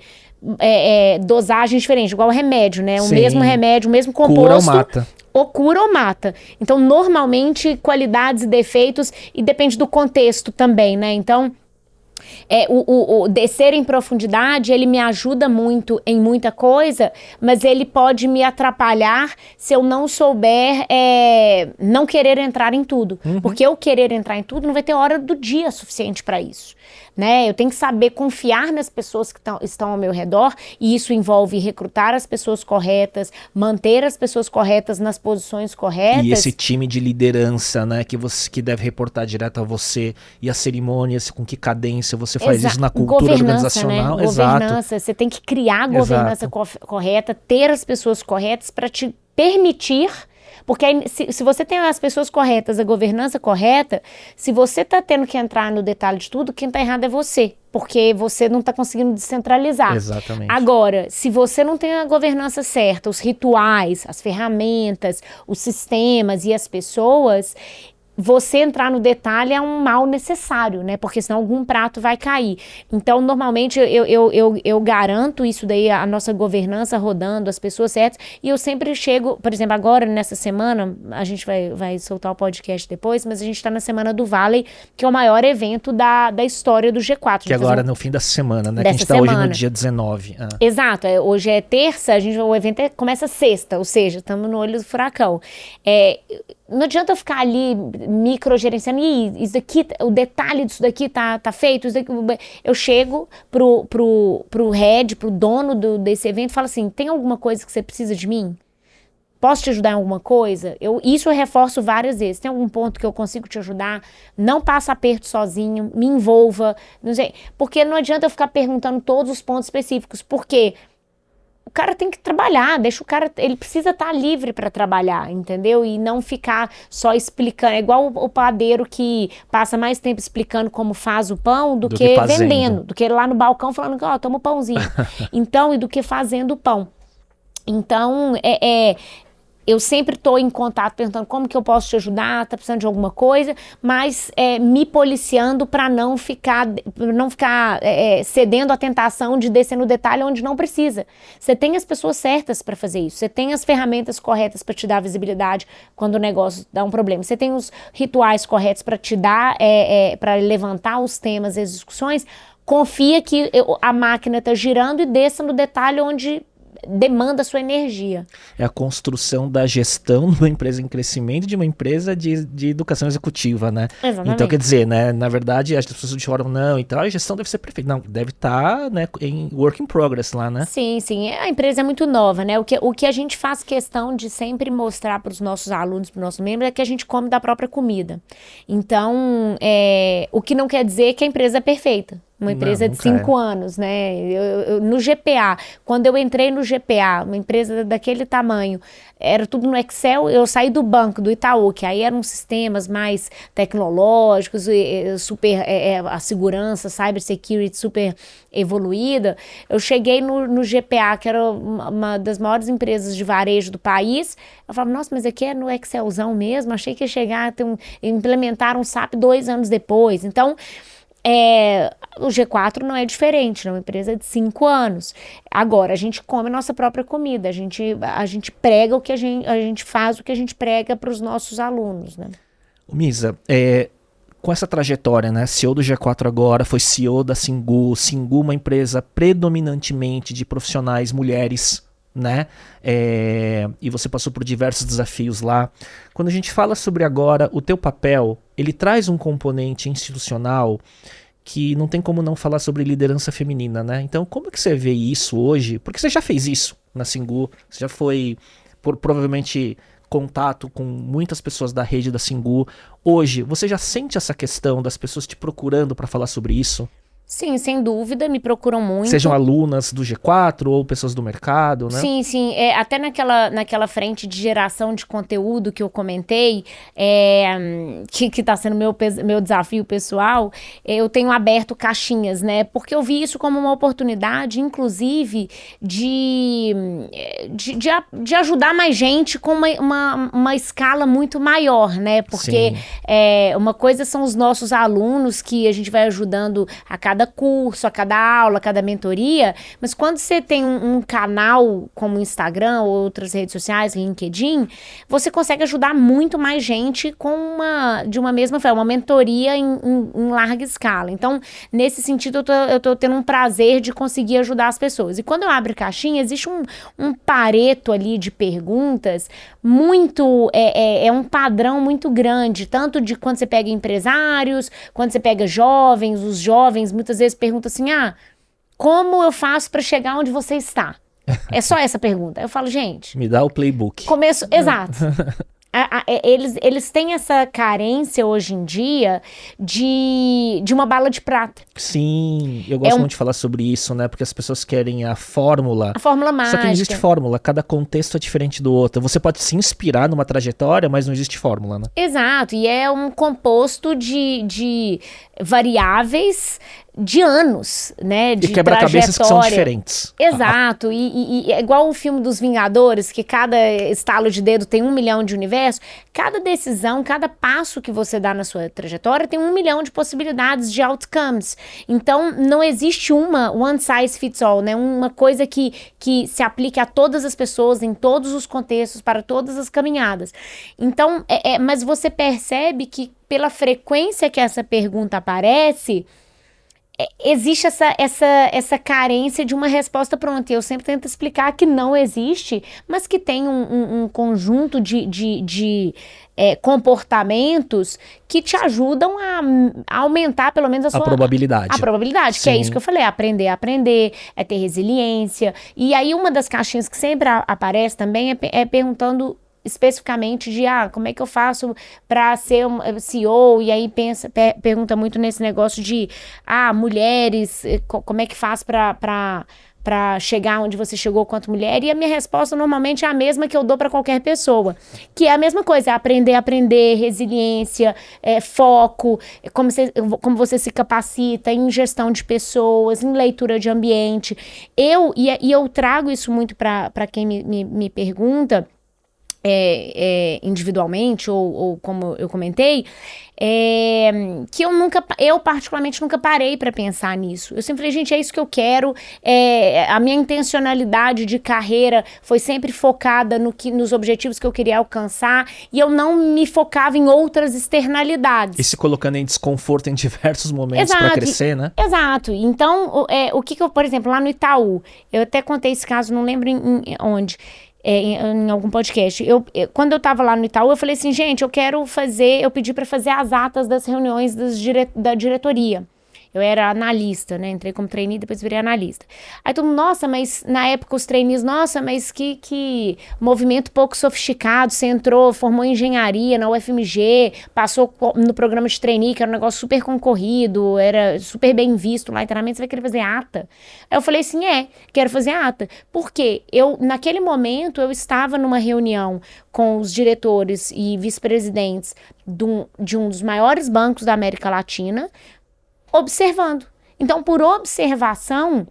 dosagens diferentes, igual remédio, né? O mesmo remédio, o mesmo composto. Cura ou mata. Ou cura ou mata. Então, normalmente, qualidades e defeitos, e depende do contexto também, né? Então, o descer em profundidade, ele me ajuda muito em muita coisa, mas ele pode me atrapalhar se eu não souber não querer entrar em tudo. Porque eu querer entrar em tudo não vai ter hora do dia suficiente para isso, né? Eu tenho que saber confiar nas pessoas que estão ao meu redor, e isso envolve recrutar as pessoas corretas, manter as pessoas corretas nas posições corretas. E esse time de liderança, né, que deve reportar direto a você, e as cerimônias, com que cadência você faz isso na cultura organizacional. Né? Governança, você tem que criar a governança correta, ter as pessoas corretas para te permitir. Porque aí, se você tem as pessoas corretas, a governança correta, se você está tendo que entrar no detalhe de tudo, quem está errado é você. Porque você não está conseguindo descentralizar. Exatamente. Agora, se você não tem a governança certa, os rituais, as ferramentas, os sistemas e as pessoas, você entrar no detalhe é um mal necessário, né? Porque senão algum prato vai cair. Então, normalmente, eu garanto isso daí, a nossa governança rodando, as pessoas certas, e eu sempre chego, por exemplo, agora, nessa semana, a gente vai soltar o podcast depois, mas a gente está na Semana do Valley, que é o maior evento da história do G4. Que agora no fim da semana, né? Que a gente está hoje no dia 19. Exato, hoje é terça, o evento começa sexta, ou seja, estamos no olho do furacão. Não adianta eu ficar ali microgerenciando, e isso daqui, o detalhe disso daqui tá feito, isso daqui, eu chego pro head, pro dono desse evento e falo assim, tem alguma coisa que você precisa de mim? Posso te ajudar em alguma coisa? Isso eu reforço várias vezes. Tem algum ponto que eu consigo te ajudar? Não passa aperto sozinho, me envolva, não sei. Porque não adianta eu ficar perguntando todos os pontos específicos, porque o cara tem que trabalhar, deixa o cara, ele precisa estar livre para trabalhar, entendeu? E não ficar só explicando, é igual o padeiro que passa mais tempo explicando como faz o pão do que vendendo, do que lá no balcão falando que, toma o pãozinho. Então, e do que fazendo o pão. Então, eu sempre estou em contato perguntando como que eu posso te ajudar, tá precisando de alguma coisa, mas me policiando para não ficar cedendo à tentação de descer no detalhe onde não precisa. Você tem as pessoas certas para fazer isso, você tem as ferramentas corretas para te dar visibilidade quando o negócio dá um problema, você tem os rituais corretos para te dar, para levantar os temas e as discussões. Confia que a máquina está girando e desça no detalhe onde demanda a sua energia. É a construção da gestão de uma empresa em crescimento, de uma empresa de educação executiva, né? Exatamente. Então, quer dizer, né, na verdade, as pessoas choram, não, então a gestão deve ser perfeita. Não, deve estar, né, em work in progress lá, né? Sim, sim. A empresa é muito nova, né? O que a gente faz questão de sempre mostrar para os nossos alunos, para os nossos membros, é que a gente come da própria comida. Então, o que não quer dizer que a empresa é perfeita. Uma empresa de 5 anos, né? No GPA, quando eu entrei no GPA, uma empresa daquele tamanho, era tudo no Excel, eu saí do banco, do Itaú, que aí eram sistemas mais tecnológicos, super, a segurança, cybersecurity super evoluída. Eu cheguei no GPA, que era uma das maiores empresas de varejo do país, eu falava, nossa, mas aqui é no Excelzão mesmo, achei que ia chegar, implementar um SAP 2 anos depois. Então, o G4 não é diferente, é uma empresa de 5 anos. Agora, a gente come a nossa própria comida, a gente prega o que a gente faz, o que a gente prega para os nossos alunos, né? Misa, com essa trajetória, né, CEO do G4 agora, foi CEO da Singu, uma empresa predominantemente de profissionais mulheres, né? E você passou por diversos desafios lá. Quando a gente fala sobre agora o teu papel, ele traz um componente institucional que não tem como não falar sobre liderança feminina, né? Então, como que você vê isso hoje? Porque você já fez isso na Singu, você já foi provavelmente contato com muitas pessoas da rede da Singu. Hoje, você já sente essa questão das pessoas te procurando para falar sobre isso? Sim, sem dúvida, me procuram muito. Sejam alunas do G4 ou pessoas do mercado, né? Sim, sim. Até naquela frente de geração de conteúdo que eu comentei, que tá sendo meu desafio pessoal, eu tenho aberto caixinhas, né? Porque eu vi isso como uma oportunidade, inclusive, de ajudar mais gente com uma escala muito maior, né? Porque uma coisa são os nossos alunos que a gente vai ajudando a cada curso, a cada aula, a cada mentoria, mas quando você tem um canal como o Instagram ou outras redes sociais, LinkedIn, você consegue ajudar muito mais gente de uma mesma forma, uma mentoria em larga escala. Então, nesse sentido, eu tô tendo um prazer de conseguir ajudar as pessoas. E quando eu abro caixinha, existe um pareto ali de perguntas muito, um padrão muito grande, tanto de quando você pega empresários, quando você pega jovens, os jovens muitas vezes perguntam assim, como eu faço para chegar onde você está? É só essa pergunta. Eu falo, gente... Me dá o playbook. Exato. Eles têm essa carência hoje em dia de uma bala de prata. Sim, eu gosto muito de falar sobre isso, né? Porque as pessoas querem a fórmula. A fórmula mágica. Só que não existe fórmula, cada contexto é diferente do outro. Você pode se inspirar numa trajetória, mas não existe fórmula, né? Exato, e é um composto de variáveis de anos, né, de quebra-cabeças que são diferentes. Exato, e é igual o filme dos Vingadores, que cada estalo de dedo tem 1 milhão de universo, cada decisão, cada passo que você dá na sua trajetória tem 1 milhão de possibilidades de outcomes. Então, não existe uma one size fits all, né, uma coisa que se aplique a todas as pessoas, em todos os contextos, para todas as caminhadas. Então, mas você percebe que pela frequência que essa pergunta aparece, existe essa carência de uma resposta pronta. E eu sempre tento explicar que não existe, mas que tem um conjunto de comportamentos que te ajudam a aumentar pelo menos a probabilidade. A probabilidade, que é isso que eu falei, aprender a aprender, é ter resiliência. E aí uma das caixinhas que sempre aparece também é perguntando especificamente de como é que eu faço para ser um CEO, e aí pergunta muito nesse negócio de mulheres, como é que faz para chegar onde você chegou quanto mulher, e a minha resposta normalmente é a mesma que eu dou para qualquer pessoa, que é a mesma coisa, é aprender, resiliência, foco, como você se capacita em gestão de pessoas, em leitura de ambiente. Eu trago isso muito para quem me pergunta, individualmente, ou como eu comentei, que eu particularmente nunca parei para pensar nisso. Eu sempre falei, gente, é isso que eu quero, a minha intencionalidade de carreira foi sempre focada nos objetivos que eu queria alcançar, e eu não me focava em outras externalidades. E se colocando em desconforto em diversos momentos para crescer, né? Exato. Então, o que eu, por exemplo, lá no Itaú, eu até contei esse caso, não lembro onde, em algum podcast. Quando eu tava lá no Itaú, eu falei assim, gente, eu pedi para fazer as atas das reuniões da diretoria. Eu era analista, né? Entrei como trainee, depois virei analista. Aí todo mundo, nossa, mas na época os trainees, nossa, mas que movimento pouco sofisticado, você entrou, formou engenharia na UFMG, passou no programa de trainee, que era um negócio super concorrido, era super bem visto lá internamente, você vai querer fazer ata? Aí eu falei assim, quero fazer ata. Por quê? Naquele momento, eu estava numa reunião com os diretores e vice-presidentes de um dos maiores bancos da América Latina, observando. Então, por observação,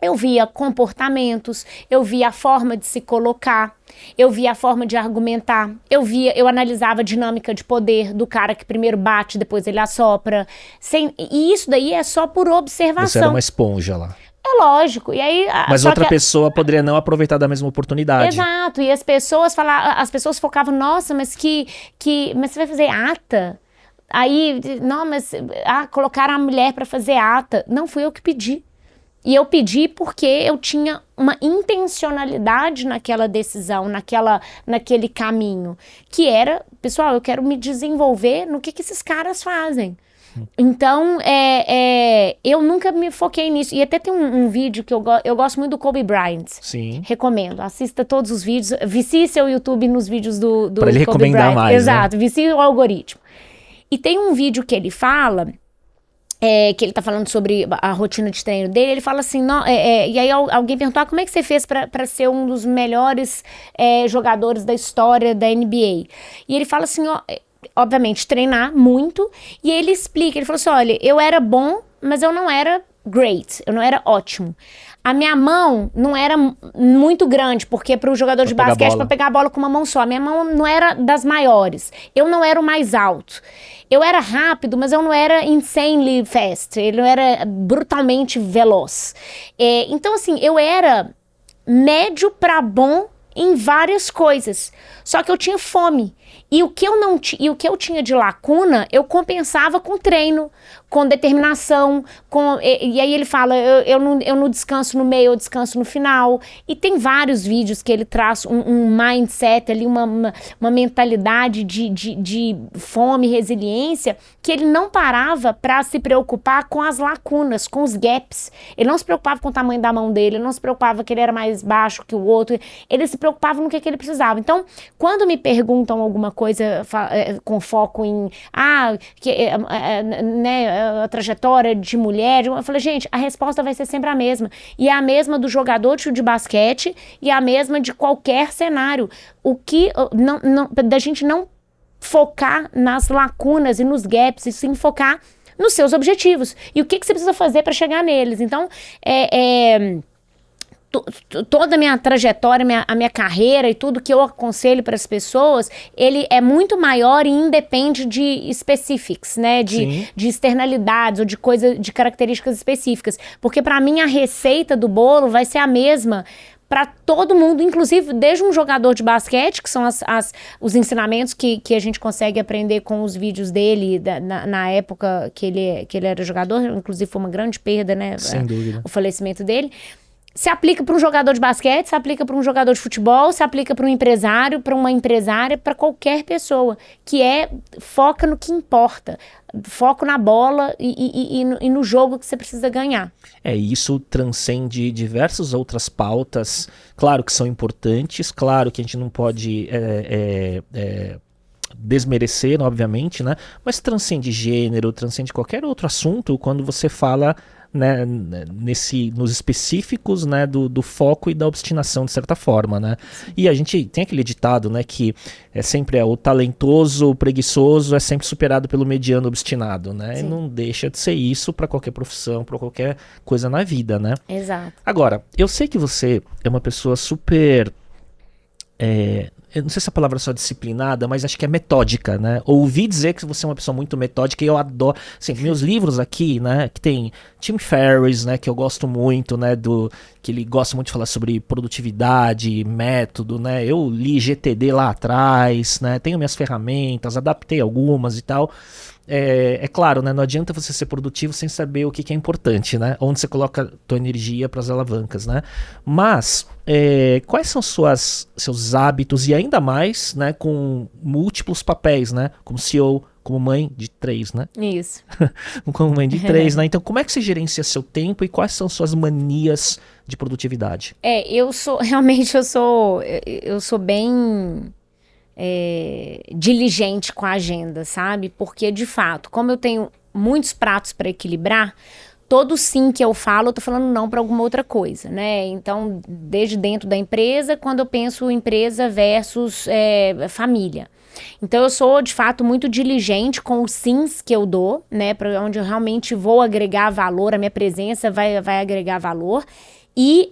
eu via comportamentos, eu via a forma de se colocar, eu via a forma de argumentar, eu analisava a dinâmica de poder do cara que primeiro bate, depois ele assopra. E isso daí é só por observação. Você era uma esponja lá. É lógico. E aí, mas outra pessoa poderia não aproveitar da mesma oportunidade. Exato. E as pessoas focavam, nossa, mas mas você vai fazer ata? Aí, não, mas colocaram a mulher para fazer ata. Não, fui eu que pedi. E eu pedi porque eu tinha uma intencionalidade naquela decisão, naquele caminho, que era, pessoal, eu quero me desenvolver no que esses caras fazem. Então, eu nunca me foquei nisso. E até tem um vídeo que eu gosto muito do Kobe Bryant. Sim. Recomendo. Assista todos os vídeos. Vicie seu YouTube nos vídeos do pra ele Kobe recomendar Bryant. mais, exato, né? Vicie o algoritmo. E tem um vídeo que ele fala, que ele tá falando sobre a rotina de treino dele, ele fala assim, e aí alguém perguntou, como é que você fez para ser um dos melhores jogadores da história da NBA? E ele fala assim, obviamente, treinar muito, e ele explica, ele falou assim, olha, eu era bom, mas eu não era great, eu não era ótimo. A minha mão não era muito grande, porque para o jogador de basquete, para pegar a bola com uma mão só, a minha mão não era das maiores. Eu não era o mais alto. Eu era rápido, mas eu não era insanely fast. Ele não era brutalmente veloz. Então, assim, eu era médio para bom em várias coisas. Só que eu tinha fome. E o que eu tinha de lacuna, eu compensava com treino, com determinação, e aí ele fala, eu não descanso no meio, eu descanso no final. E tem vários vídeos que ele traz um mindset ali, uma mentalidade de fome, resiliência, que ele não parava para se preocupar com as lacunas, com os gaps. Ele não se preocupava com o tamanho da mão dele, ele não se preocupava que ele era mais baixo que o outro, ele se preocupava no que ele precisava. Então, quando me perguntam alguma coisa com foco em a trajetória de mulher, eu falei, gente, a resposta vai ser sempre a mesma, e é a mesma do jogador de basquete e é a mesma de qualquer cenário. O que da gente não focar nas lacunas e nos gaps, e sim focar nos seus objetivos e o que você precisa fazer para chegar neles. Então, toda a minha trajetória, a minha carreira e tudo que eu aconselho para as pessoas, ele é muito maior e independe de specifics, né? De externalidades ou de características específicas. Porque para mim a receita do bolo vai ser a mesma para todo mundo, inclusive desde um jogador de basquete, que são os ensinamentos que a gente consegue aprender com os vídeos dele na época que ele era jogador, inclusive foi uma grande perda, né? Sem dúvida. O falecimento dele. Se aplica para um jogador de basquete, se aplica para um jogador de futebol, se aplica para um empresário, para uma empresária, para qualquer pessoa, que foca no que importa, foco na bola e no jogo que você precisa ganhar. Isso transcende diversas outras pautas, claro que são importantes, claro que a gente não pode desmerecer, obviamente, né? Mas transcende gênero, transcende qualquer outro assunto quando você fala, né, nos específicos, né, do foco e da obstinação, de certa forma, né? E a gente tem aquele ditado, né, que sempre o talentoso, o preguiçoso é sempre superado pelo mediano obstinado, né? Sim. E não deixa de ser isso para qualquer profissão, para qualquer coisa na vida, né? Exato. Agora, eu sei que você é uma pessoa super... eu não sei se a palavra é só disciplinada, mas acho que é metódica, né? Ouvi dizer que você é uma pessoa muito metódica e eu adoro... Assim, meus livros aqui, né? Que tem Tim Ferriss, né? Que eu gosto muito, né? Que ele gosta muito de falar sobre produtividade, método, né? Eu li GTD lá atrás, né? Tenho minhas ferramentas, adaptei algumas e tal. É claro, né? Não adianta você ser produtivo sem saber o que é importante, né? Onde você coloca a tua energia para as alavancas, né? Mas quais são seus hábitos, e ainda mais, né? Com múltiplos papéis, né? Como CEO, como mãe de 3, né? Isso. Como mãe de 3, né? Então, como é que você gerencia seu tempo e quais são suas manias de produtividade? Eu sou bem... diligente com a agenda, sabe? Porque, de fato, como eu tenho muitos pratos para equilibrar, todo sim que eu falo, eu tô falando não para alguma outra coisa, né? Então, desde dentro da empresa, quando eu penso empresa versus família. Então, eu sou, de fato, muito diligente com os sims que eu dou, né? Para onde eu realmente vou agregar valor, a minha presença vai agregar valor. E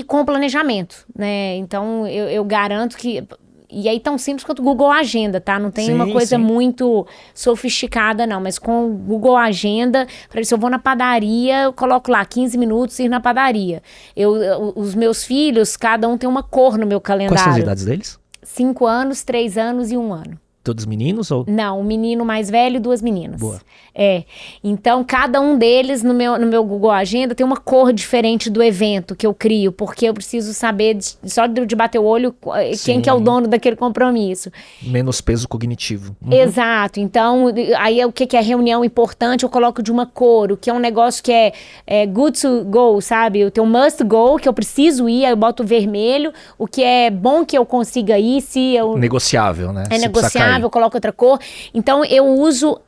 com o planejamento, né? Então, eu garanto que... E aí tão simples quanto o Google Agenda, tá? Não tem uma coisa muito sofisticada, não. Mas com o Google Agenda, se eu vou na padaria, eu coloco lá 15 minutos ir na padaria. Os meus filhos, cada um tem uma cor no meu calendário. Quais são as idades deles? 5 anos, 3 anos e 1 ano. Todos meninos ou? Não, um menino mais velho e 2 meninas. Boa. Então, cada um deles no meu Google Agenda tem uma cor diferente do evento que eu crio, porque eu preciso saber, só de bater o olho, quem que é o dono daquele compromisso. Menos peso cognitivo. Exato. Então, aí o que é reunião importante, eu coloco de uma cor, o que é um negócio que é good to go, sabe? Eu tenho must go, que eu preciso ir, aí eu boto vermelho, o que é bom que eu consiga ir, se eu... Negociável, né? É negociável, eu coloco outra cor. Então, eu uso...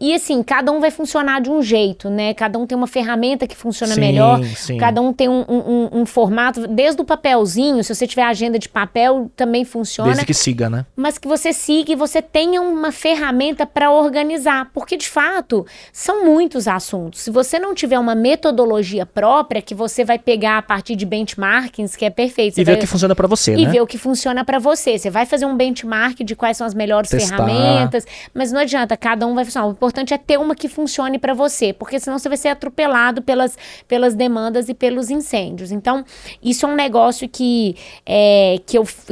E assim, cada um vai funcionar de um jeito, né? Cada um tem uma ferramenta que funciona melhor. Sim. Cada um tem um formato. Desde o papelzinho, se você tiver agenda de papel, também funciona. Desde que siga, né? Mas que você siga e você tenha uma ferramenta para organizar. Porque, de fato, são muitos assuntos. Se você não tiver uma metodologia própria, que você vai pegar a partir de benchmarkings, que é perfeito. E ver o que funciona para você, né? E ver o que funciona para você. Você vai fazer um benchmark de quais são as melhores ferramentas. Mas não adianta, cada um vai funcionar. O importante é ter uma que funcione para você, porque senão você vai ser atropelado pelas demandas e pelos incêndios. Então, isso é um negócio que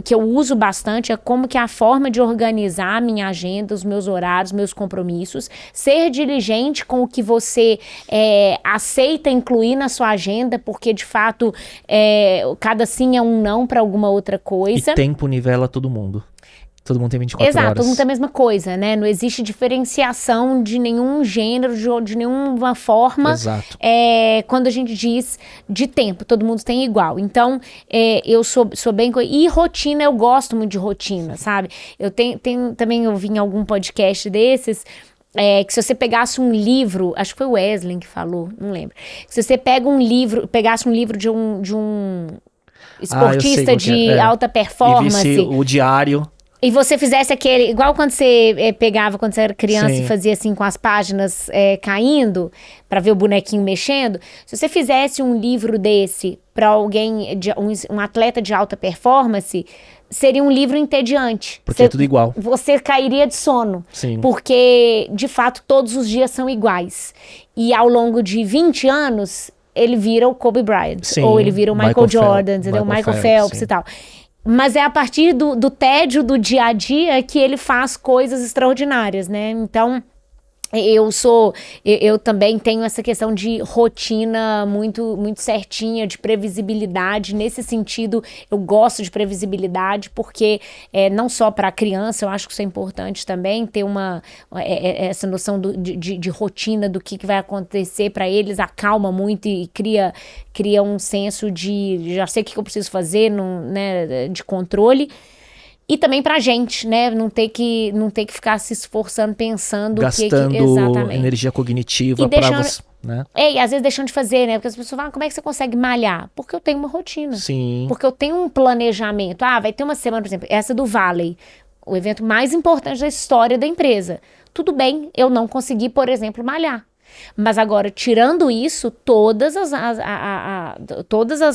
eu uso bastante, é como que é a forma de organizar a minha agenda, os meus horários, meus compromissos, ser diligente com o que você aceita incluir na sua agenda, porque, de fato, cada sim é um não para alguma outra coisa. E tempo nivela todo mundo. Todo mundo tem 24 horas. Exato, todo mundo tem a mesma coisa, né? Não existe diferenciação de nenhum gênero, de nenhuma forma. Exato. Quando a gente diz de tempo, todo mundo tem igual. Então, eu sou bem... E rotina, eu gosto muito de rotina, sabe? Eu tenho também, eu vi em algum podcast desses... que se você pegasse um livro, acho que foi o Wesley que falou, não lembro. Se você pegasse um livro de um esportista de alta performance... E visse o diário... E você fizesse aquele... Igual quando você pegava quando você era criança e fazia assim com as páginas caindo para ver o bonequinho mexendo. Se você fizesse um livro desse para alguém, um atleta de alta performance, seria um livro entediante. Porque é tudo igual. Você cairia de sono. Sim. Porque, de fato, todos os dias são iguais. E ao longo de 20 anos... ele vira o Kobe Bryant. Sim, ou ele vira o Michael Jordan, entendeu? Michael Michael Phelps sim. e tal. Mas é a partir do tédio do dia a dia que ele faz coisas extraordinárias, né? Então, eu também tenho essa questão de rotina muito, muito certinha, de previsibilidade. Nesse sentido, eu gosto de previsibilidade, porque não só para a criança, eu acho que isso é importante também, ter essa noção de rotina, do que vai acontecer para eles, acalma muito e cria um senso de já sei o que eu preciso fazer, né, de controle. E também pra gente, né? Não ter que ficar se esforçando, pensando... Gastando exatamente. energia cognitiva pra você, né? E às vezes deixando de fazer, né? Porque as pessoas falam, como é que você consegue malhar? Porque eu tenho uma rotina. Sim. Porque eu tenho um planejamento. Vai ter uma semana, por exemplo, essa do Valley, o evento mais importante da história da empresa. Tudo bem, eu não consegui, por exemplo, malhar. Mas agora, tirando isso, todas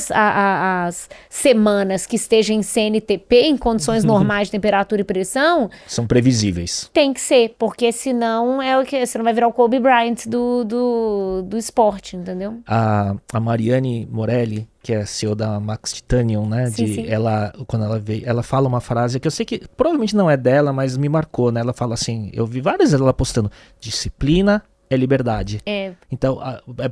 as semanas que estejam em CNTP, em condições normais de temperatura e pressão... São previsíveis. Tem que ser, porque senão você não vai virar o Kobe Bryant do esporte, entendeu? A Mariane Morelli, que é CEO da Max Titanium, né? Sim. Quando ela veio, ela fala uma frase que eu sei que provavelmente não é dela, mas me marcou, né? Ela fala assim, eu vi várias vezes ela postando, disciplina é liberdade. Então,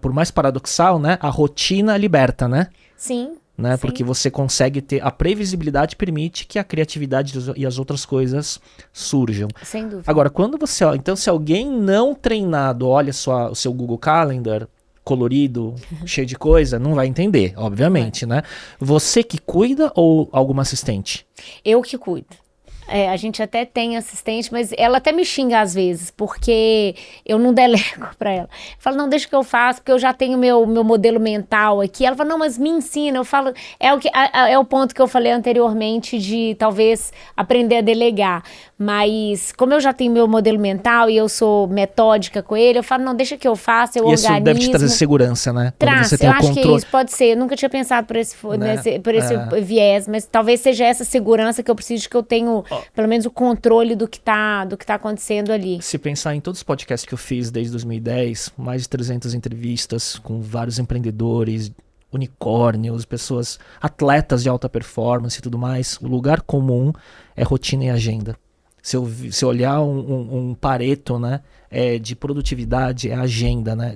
por mais paradoxal, né? A rotina liberta, né? Sim. Né? Sim. Porque você consegue ter... A previsibilidade permite que a criatividade e as outras coisas surjam. Sem dúvida. Agora, quando você... Então, se alguém não treinado olha o seu Google Calendar colorido, cheio de coisa, não vai entender, obviamente, né? Você que cuida ou alguma assistente? Eu que cuido. A gente até tem assistente, mas ela até me xinga às vezes, porque eu não delego pra ela. Eu falo, não, deixa que eu faço, porque eu já tenho meu modelo mental aqui. Ela fala, não, mas me ensina. Eu falo, é o ponto que eu falei anteriormente de talvez aprender a delegar. Mas como eu já tenho meu modelo mental e eu sou metódica com ele, eu falo, não, deixa que eu faça, eu organizo. Isso deve te trazer segurança, né? Traz, eu acho que é isso, pode ser. Eu nunca tinha pensado por esse viés, mas talvez seja essa segurança que eu preciso, que eu tenho... Pelo menos o controle do que tá acontecendo ali. Se pensar em todos os podcasts que eu fiz desde 2010, mais de 300 entrevistas com vários empreendedores, unicórnios, pessoas, atletas de alta performance e tudo mais, o lugar comum é rotina e agenda. Se eu olhar um Pareto, né, de produtividade, é agenda, né?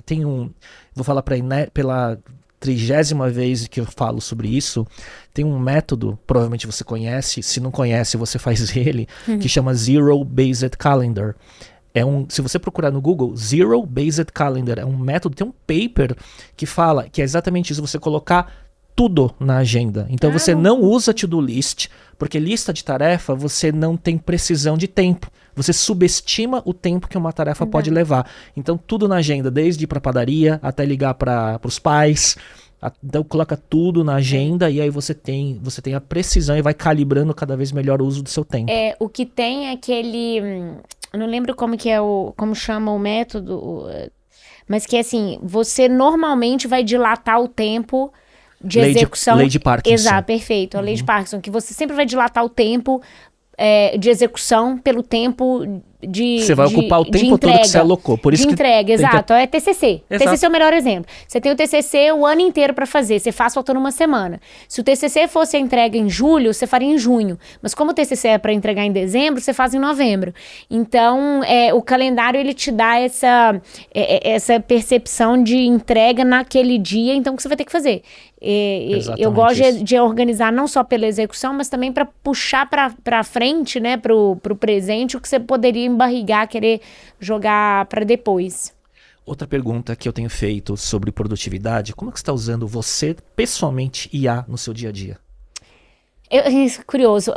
Vou falar pela 30ª vez que eu falo sobre isso, tem um método, provavelmente você conhece, se não conhece, você faz ele, que chama Zero Based Calendar. Se você procurar no Google, Zero Based Calendar, é um método, tem um paper que fala que é exatamente isso, você colocar tudo na agenda. Então você não usa to-do list, porque lista de tarefa você não tem precisão de tempo. Você subestima o tempo que uma tarefa pode levar. Então tudo na agenda, desde ir para a padaria até ligar para os pais. Então coloca tudo na agenda e aí você tem a precisão e vai calibrando cada vez melhor o uso do seu tempo. O que tem é aquele... Eu não lembro como chama o método, mas que assim, você normalmente vai dilatar o tempo de execução. Lei de Parkinson. Exato, perfeito. A lei de Parkinson, que você sempre vai dilatar o tempo de execução pelo tempo de você vai ocupar o tempo entrega, todo que você alocou. Por isso de entrega, exato. É TCC. Exato. TCC é o melhor exemplo. Você tem o TCC o ano inteiro para fazer. Você faz faltando uma semana. Se o TCC fosse a entrega em julho, você faria em junho. Mas como o TCC é para entregar em dezembro, você faz em novembro. Então, o calendário, ele te dá essa percepção de entrega naquele dia, então, que você vai ter que fazer. Eu gosto de organizar não só pela execução, mas também para puxar para frente, né, pro presente, o que você poderia embarrigar, querer jogar para depois. Outra pergunta que eu tenho feito sobre produtividade, como é que você está usando você, pessoalmente, IA no seu dia a dia? Curioso,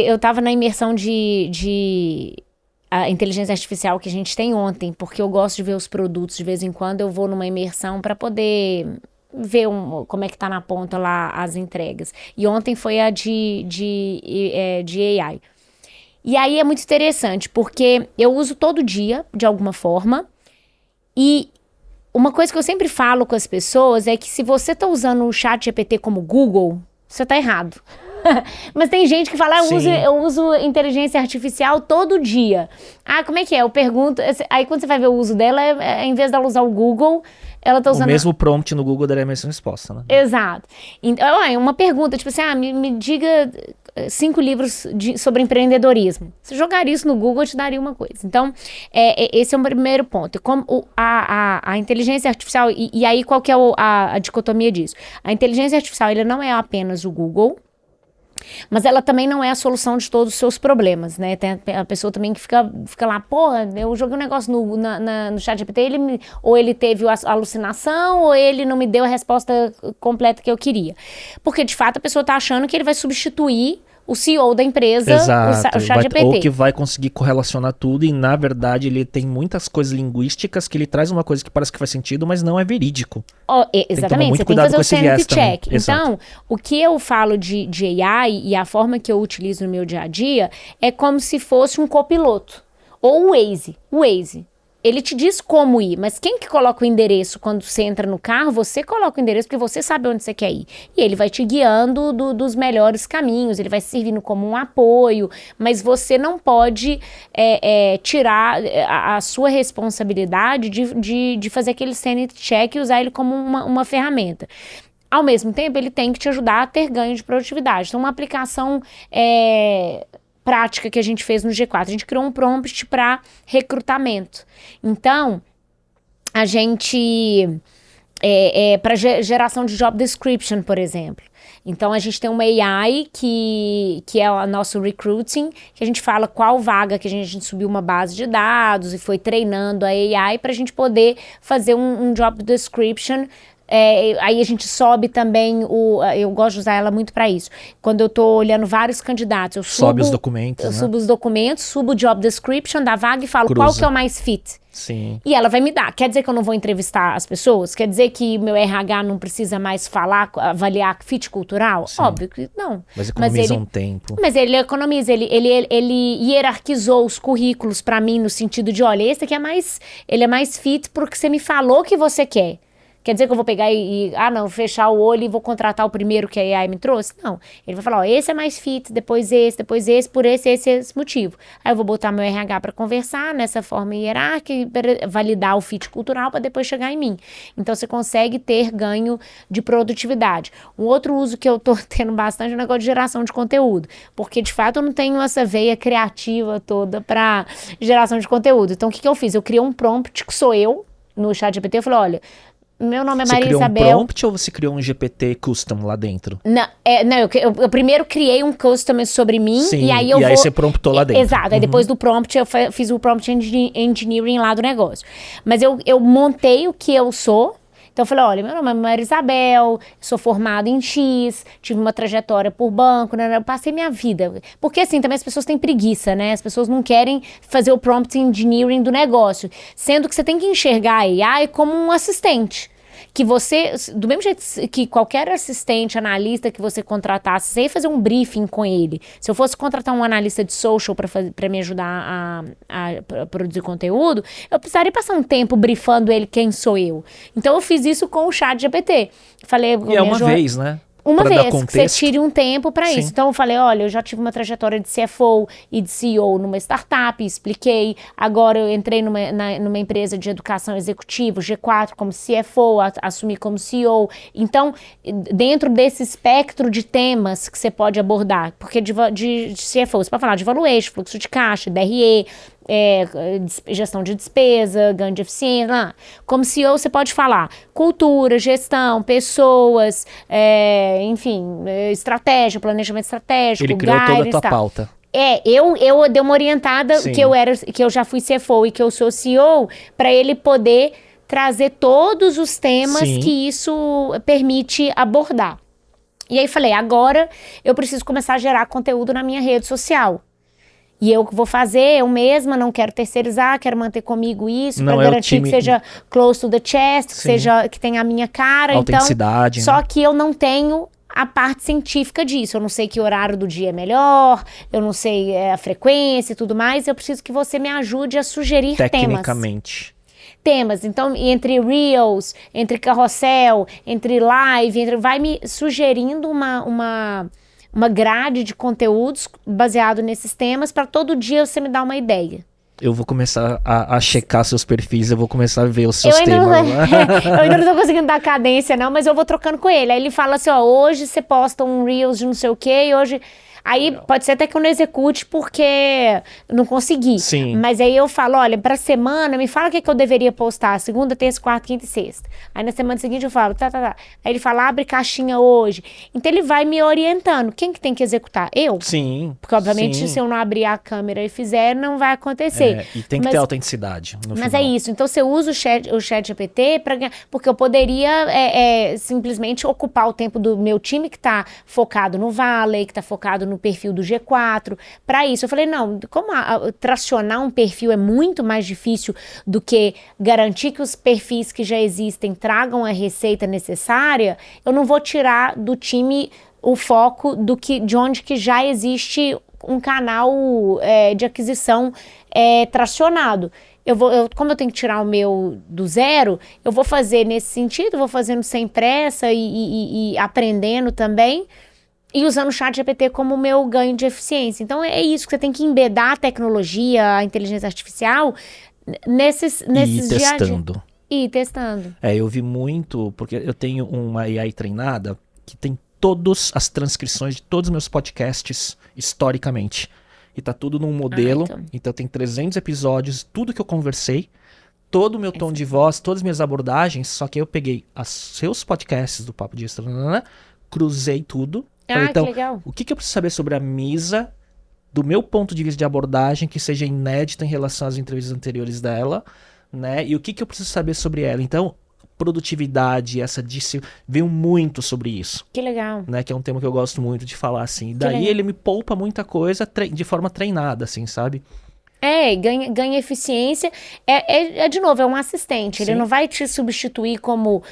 eu estava na imersão de a inteligência artificial que a gente tem ontem, porque eu gosto de ver os produtos, de vez em quando eu vou numa imersão para poder ver como é que tá na ponta lá as entregas. E ontem foi a de AI. E aí é muito interessante, porque eu uso todo dia, de alguma forma, e uma coisa que eu sempre falo com as pessoas é que se você tá usando o ChatGPT como Google, você tá errado. Mas tem gente que fala, Sim. eu uso inteligência artificial todo dia. Ah, como é que é? Eu pergunto, aí quando você vai ver o uso dela, em vez dela usar o Google, ela tá usando... O mesmo prompt no Google daria a mesma resposta, né? Exato. Então, é uma pergunta, tipo assim, me diga 5 livros sobre empreendedorismo. Se jogar isso no Google, eu te daria uma coisa. Então, esse é o primeiro ponto. Como a inteligência artificial, e aí qual que é a dicotomia disso? A inteligência artificial, ele não é apenas o Google, mas ela também não é a solução de todos os seus problemas, né? Tem a pessoa também que fica lá, porra, eu joguei um negócio no ChatGPT, ou ele teve a alucinação, ou ele não me deu a resposta completa que eu queria. Porque, de fato, a pessoa tá achando que ele vai substituir o CEO da empresa, Exato. o ChatGPT. Ou que vai conseguir correlacionar tudo e, na verdade, ele tem muitas coisas linguísticas que ele traz uma coisa que parece que faz sentido, mas não é verídico. Exatamente, você tem que fazer o sanity check. Também. Então, o que eu falo de AI e a forma que eu utilizo no meu dia a dia é como se fosse um copiloto. Ou o Waze. O Waze. Ele te diz como ir, mas quem que coloca o endereço quando você entra no carro? Você coloca o endereço porque você sabe onde você quer ir. E ele vai te guiando dos melhores caminhos, ele vai servindo como um apoio, mas você não pode tirar a sua responsabilidade de fazer aquele sanity check e usar ele como uma ferramenta. Ao mesmo tempo, ele tem que te ajudar a ter ganho de produtividade. Então, uma aplicação prática que a gente fez no G4, a gente criou um prompt para recrutamento. Então, a gente... para geração de job description, por exemplo. Então, a gente tem uma AI que é o nosso recruiting, que a gente fala qual vaga, que a gente subiu uma base de dados e foi treinando a AI para a gente poder fazer um job description. Aí a gente sobe também eu gosto de usar ela muito para isso. Quando eu tô olhando vários candidatos, eu sobe os documentos, subo os documentos, subo o job description da vaga e falo qual que é o mais fit. Sim. E ela vai me dar. Quer dizer que eu não vou entrevistar as pessoas? Quer dizer que meu RH não precisa mais avaliar fit cultural? Sim. Óbvio que não. Mas economiza um tempo. Mas ele economiza, ele hierarquizou os currículos para mim no sentido de, olha, esse aqui ele é mais fit porque você me falou que você quer. Quer dizer que eu vou pegar fechar o olho e vou contratar o primeiro que a AI me trouxe? Não. Ele vai falar, esse é mais fit, depois esse, por esse motivo. Aí eu vou botar meu RH para conversar nessa forma hierárquica, para validar o fit cultural para depois chegar em mim. Então você consegue ter ganho de produtividade. Um outro uso que eu tô tendo bastante é o negócio de geração de conteúdo. Porque de fato eu não tenho essa veia criativa toda para geração de conteúdo. Então o que eu fiz? Eu criei um prompt que sou eu no ChatGPT. Eu falei, olha, meu nome é Maria Isabel. Você criou um prompt ou você criou um GPT custom lá dentro? Não, eu primeiro criei um custom sobre mim. Sim, e aí você promptou lá dentro. Exato, aí depois do prompt eu fiz o prompt engineering lá do negócio. Mas eu montei o que eu sou. Então eu falei, olha, meu nome é Maria Isabel, sou formada em X, tive uma trajetória por banco, né? Eu passei minha vida. Porque assim, também as pessoas têm preguiça, né? As pessoas não querem fazer o prompt engineering do negócio. Sendo que você tem que enxergar a AI como um assistente. Que você, do mesmo jeito que qualquer assistente, analista que você contratasse, você ia fazer um briefing com ele. Se eu fosse contratar um analista de social para me ajudar a produzir conteúdo, eu precisaria passar um tempo briefando ele quem sou eu. Então eu fiz isso com o ChatGPT. Falei, e uma vez, né? Uma vez, que você tire um tempo para isso. Então eu falei, olha, eu já tive uma trajetória de CFO e de CEO numa startup, expliquei. Agora eu entrei numa empresa de educação executiva, G4, como CFO, assumi como CEO. Então, dentro desse espectro de temas que você pode abordar, porque de CFO, você pode falar de valuation, fluxo de caixa, DRE, gestão de despesa, ganho de eficiência, lá. Como CEO você pode falar cultura, gestão, pessoas, enfim, estratégia, planejamento estratégico, ele criou toda a tua pauta. Eu dei uma orientada que eu já fui CFO e que eu sou CEO para ele poder trazer todos os temas que isso permite abordar. E aí falei, agora eu preciso começar a gerar conteúdo na minha rede social. E eu vou fazer, eu mesma, não quero terceirizar, quero manter comigo isso, para garantir que seja close to the chest, que tenha a minha cara. Autenticidade. Então, só que eu não tenho a parte científica disso. Eu não sei que horário do dia é melhor, eu não sei a frequência e tudo mais. Eu preciso que você me ajude a sugerir temas. Então, entre Reels, entre Carrossel, entre Live, vai me sugerindo uma uma grade de conteúdos baseado nesses temas para todo dia você me dar uma ideia. Eu vou começar a checar seus perfis, eu vou começar a ver os seus temas. Eu ainda não tô conseguindo dar cadência, não, mas eu vou trocando com ele. Aí ele fala assim, ó, hoje você posta um Reels de não sei o quê, e hoje... Aí pode ser até que eu não execute porque não consegui. Sim. Mas aí eu falo, olha, pra semana, me fala o que eu deveria postar. Segunda, terça, quarta, quinta e sexta. Aí na semana seguinte eu falo, tá. Aí ele fala, abre caixinha hoje. Então ele vai me orientando. Quem que tem que executar? Eu? Sim. Porque obviamente sim. se eu não abrir a câmera e fizer, não vai acontecer. E tem que ter autenticidade no Mas final. é isso. Então você usa o chat GPT porque eu poderia simplesmente ocupar o tempo do meu time que tá focado no Valley, que tá focado no perfil do G4, para isso. Eu falei, não, como tracionar um perfil é muito mais difícil do que garantir que os perfis que já existem tragam a receita necessária, eu não vou tirar do time o foco de onde que já existe um canal de aquisição tracionado. Como eu tenho que tirar o meu do zero, eu vou fazer nesse sentido, vou fazendo sem pressa e aprendendo também, e usando o chat GPT como meu ganho de eficiência. Então é isso, que você tem que embedar a tecnologia, a inteligência artificial nesses dia a dia. E testando. Eu vi muito, porque eu tenho uma AI treinada que tem todas as transcrições de todos os meus podcasts historicamente. E tá tudo num modelo, então tem 300 episódios, tudo que eu conversei, todo o meu tom de voz, todas as minhas abordagens, só que eu peguei os seus podcasts do Papo de Extra, cruzei tudo. Falei, então, que legal. O que eu preciso saber sobre a Misa, do meu ponto de vista de abordagem, que seja inédita em relação às entrevistas anteriores dela, né? E o que eu preciso saber sobre ela? Então, produtividade, veio muito sobre isso. Que legal. Né? Que é um tema que eu gosto muito de falar, assim. Daí ele me poupa muita coisa de forma treinada, assim, sabe? Ganha eficiência. De novo, é um assistente. Sim. Ele não vai te substituir como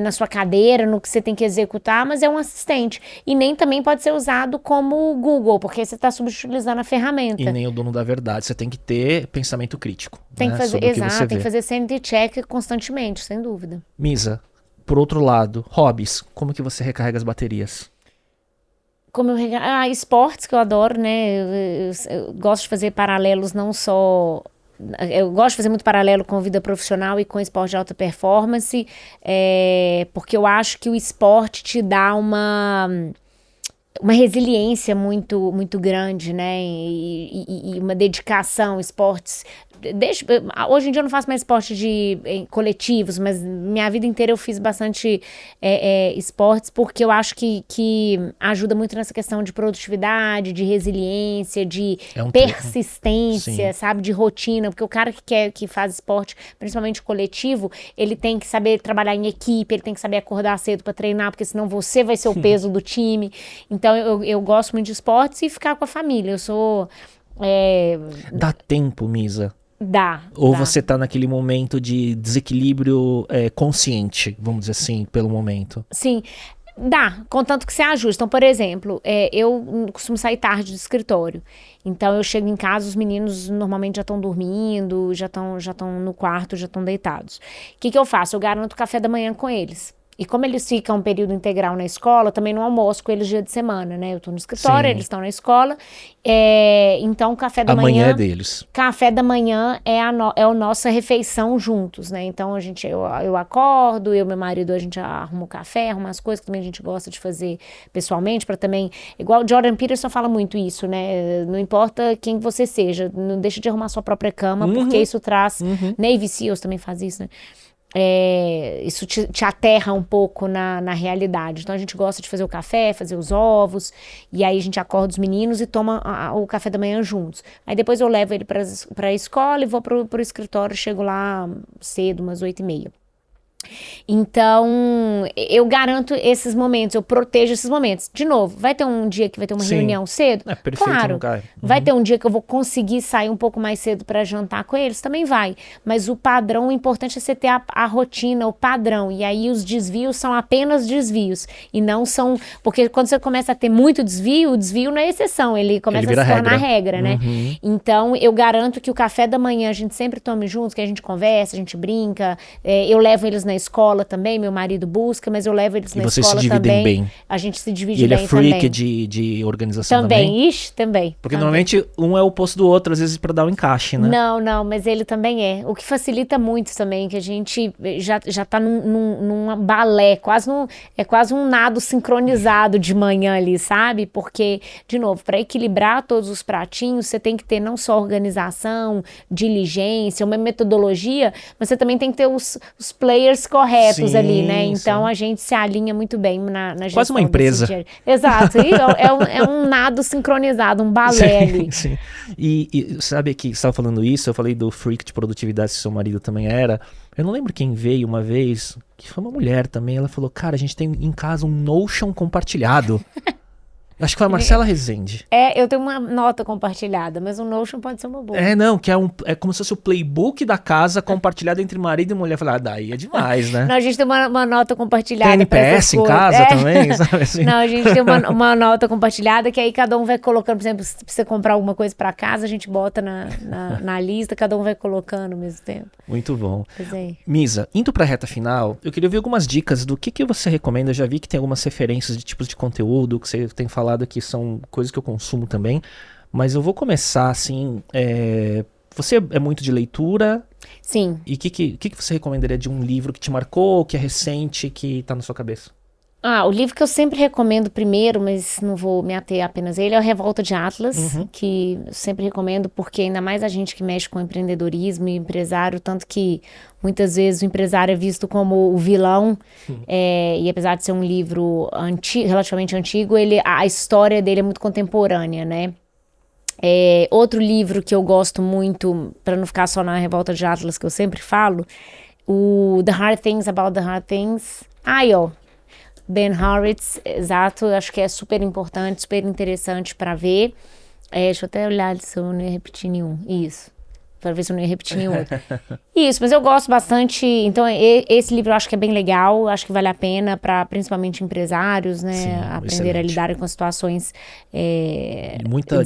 na sua cadeira, no que você tem que executar, mas é um assistente. E nem também pode ser usado como Google, porque você está subutilizando a ferramenta. E nem o dono da verdade. Você tem que ter pensamento crítico. Tem que fazer, exato, tem que fazer sanity check constantemente, sem dúvida. Misa, por outro lado, hobbies. Como que você recarrega as baterias? Esportes que eu adoro, né? Eu gosto de fazer paralelos não só... Eu gosto de fazer muito paralelo com vida profissional e com esporte de alta performance, porque eu acho que o esporte te dá uma resiliência muito, muito grande, né? E uma dedicação, esportes... Hoje em dia eu não faço mais esporte coletivos, mas minha vida inteira eu fiz bastante esportes, porque eu acho que ajuda muito nessa questão de produtividade, de resiliência, de persistência, sabe? De rotina, porque o cara que faz esporte, principalmente coletivo, ele tem que saber trabalhar em equipe, ele tem que saber acordar cedo para treinar, porque senão você vai ser o peso do time. Então eu gosto muito de esportes e ficar com a família. Eu sou... Dá tempo, Misa? Dá. Você tá naquele momento de desequilíbrio consciente, vamos dizer assim, pelo momento? Sim, dá, contanto que você ajuste. Então, por exemplo, eu costumo sair tarde do escritório. Então, eu chego em casa, os meninos normalmente já estão dormindo, já estão no quarto, já estão deitados. O que eu faço? Eu garanto café da manhã com eles. E como eles ficam um período integral na escola, eu também não almoço com eles dia de semana, né? Eu tô no escritório, eles estão na escola. Então, o café da manhã... Amanhã é deles. Café da manhã é a nossa refeição juntos, né? Então, eu acordo, meu marido, a gente arruma o café, arruma as coisas que também a gente gosta de fazer pessoalmente, para também... Igual o Jordan Peterson fala muito isso, né? Não importa quem você seja, não deixa de arrumar sua própria cama, porque isso traz... Navy Seals também faz isso, né? Isso te aterra um pouco na realidade. Então a gente gosta de fazer o café, fazer os ovos, e aí a gente acorda os meninos e toma o café da manhã juntos. Aí depois eu levo ele para a escola e vou pro escritório, chego lá cedo, umas 8h30. Então, eu garanto esses momentos, eu protejo esses momentos. De novo, vai ter um dia que vai ter uma reunião cedo? Perfeito, claro. Vai ter um dia que eu vou conseguir sair um pouco mais cedo para jantar com eles? Também vai. Mas o padrão, o importante é você ter a rotina, o padrão. E aí os desvios são apenas desvios. E não são... Porque quando você começa a ter muito desvio, o desvio não é exceção. Ele começa a se tornar regra, né? Então, eu garanto que o café da manhã a gente sempre tome juntos, que a gente conversa, a gente brinca. Eu levo eles na na escola também, meu marido busca, mas eu levo eles na escola também. E vocês se dividem bem? A gente se divide bem também. E ele é freak de organização também? Também. Porque normalmente um é o oposto do outro, às vezes pra dar um encaixe, né? Não, mas ele também é. O que facilita muito também, que a gente já tá num balé, quase um nado sincronizado de manhã ali, sabe? Porque, de novo, para equilibrar todos os pratinhos, você tem que ter não só organização, diligência, uma metodologia, mas você também tem que ter os players corretos ali, né? Então a gente se alinha muito bem na gestão. Quase uma empresa. Exato. E é um nado sincronizado, um balé ali. Sim. E sabe que você estava falando isso, eu falei do freak de produtividade, se seu marido também era. Eu não lembro quem veio uma vez, que foi uma mulher também, ela falou, cara, a gente tem em casa um Notion compartilhado. Acho que foi a Marcela Rezende. Eu tenho uma nota compartilhada, mas o Notion pode ser uma boa. Que é como se fosse o playbook da casa compartilhado entre marido e mulher. Eu falei, daí é demais, né? Não, a gente tem uma nota compartilhada. Tem NPS em casa também, sabe assim? Não, a gente tem uma nota compartilhada que aí cada um vai colocando, por exemplo, se você comprar alguma coisa pra casa, a gente bota na lista, cada um vai colocando ao mesmo tempo. Muito bom. Misa, indo pra reta final, eu queria ouvir algumas dicas do que você recomenda. Eu já vi que tem algumas referências de tipos de conteúdo que você tem falado que são coisas que eu consumo também, mas eu vou começar assim, você é muito de leitura? Sim. E o que você recomendaria de um livro que te marcou, que é recente, que tá na sua cabeça? O livro que eu sempre recomendo primeiro, mas não vou me ater apenas a ele, é o Revolta de Atlas, que eu sempre recomendo porque ainda mais a gente que mexe com empreendedorismo e empresário, tanto que muitas vezes o empresário é visto como o vilão, e apesar de ser um livro relativamente antigo, a história dele é muito contemporânea, né? Outro livro que eu gosto muito, para não ficar só na Revolta de Atlas, que eu sempre falo, o The Hard Things About the Hard Things. Ben Horowitz, exato, acho que é super importante, super interessante para ver. Deixa eu até olhar se eu não ia repetir nenhum. Isso, para ver se eu não ia repetir nenhum outro. Isso, mas eu gosto bastante. Então, esse livro eu acho que é bem legal, acho que vale a pena para principalmente empresários, né? Sim, aprender a lidar com situações. De muita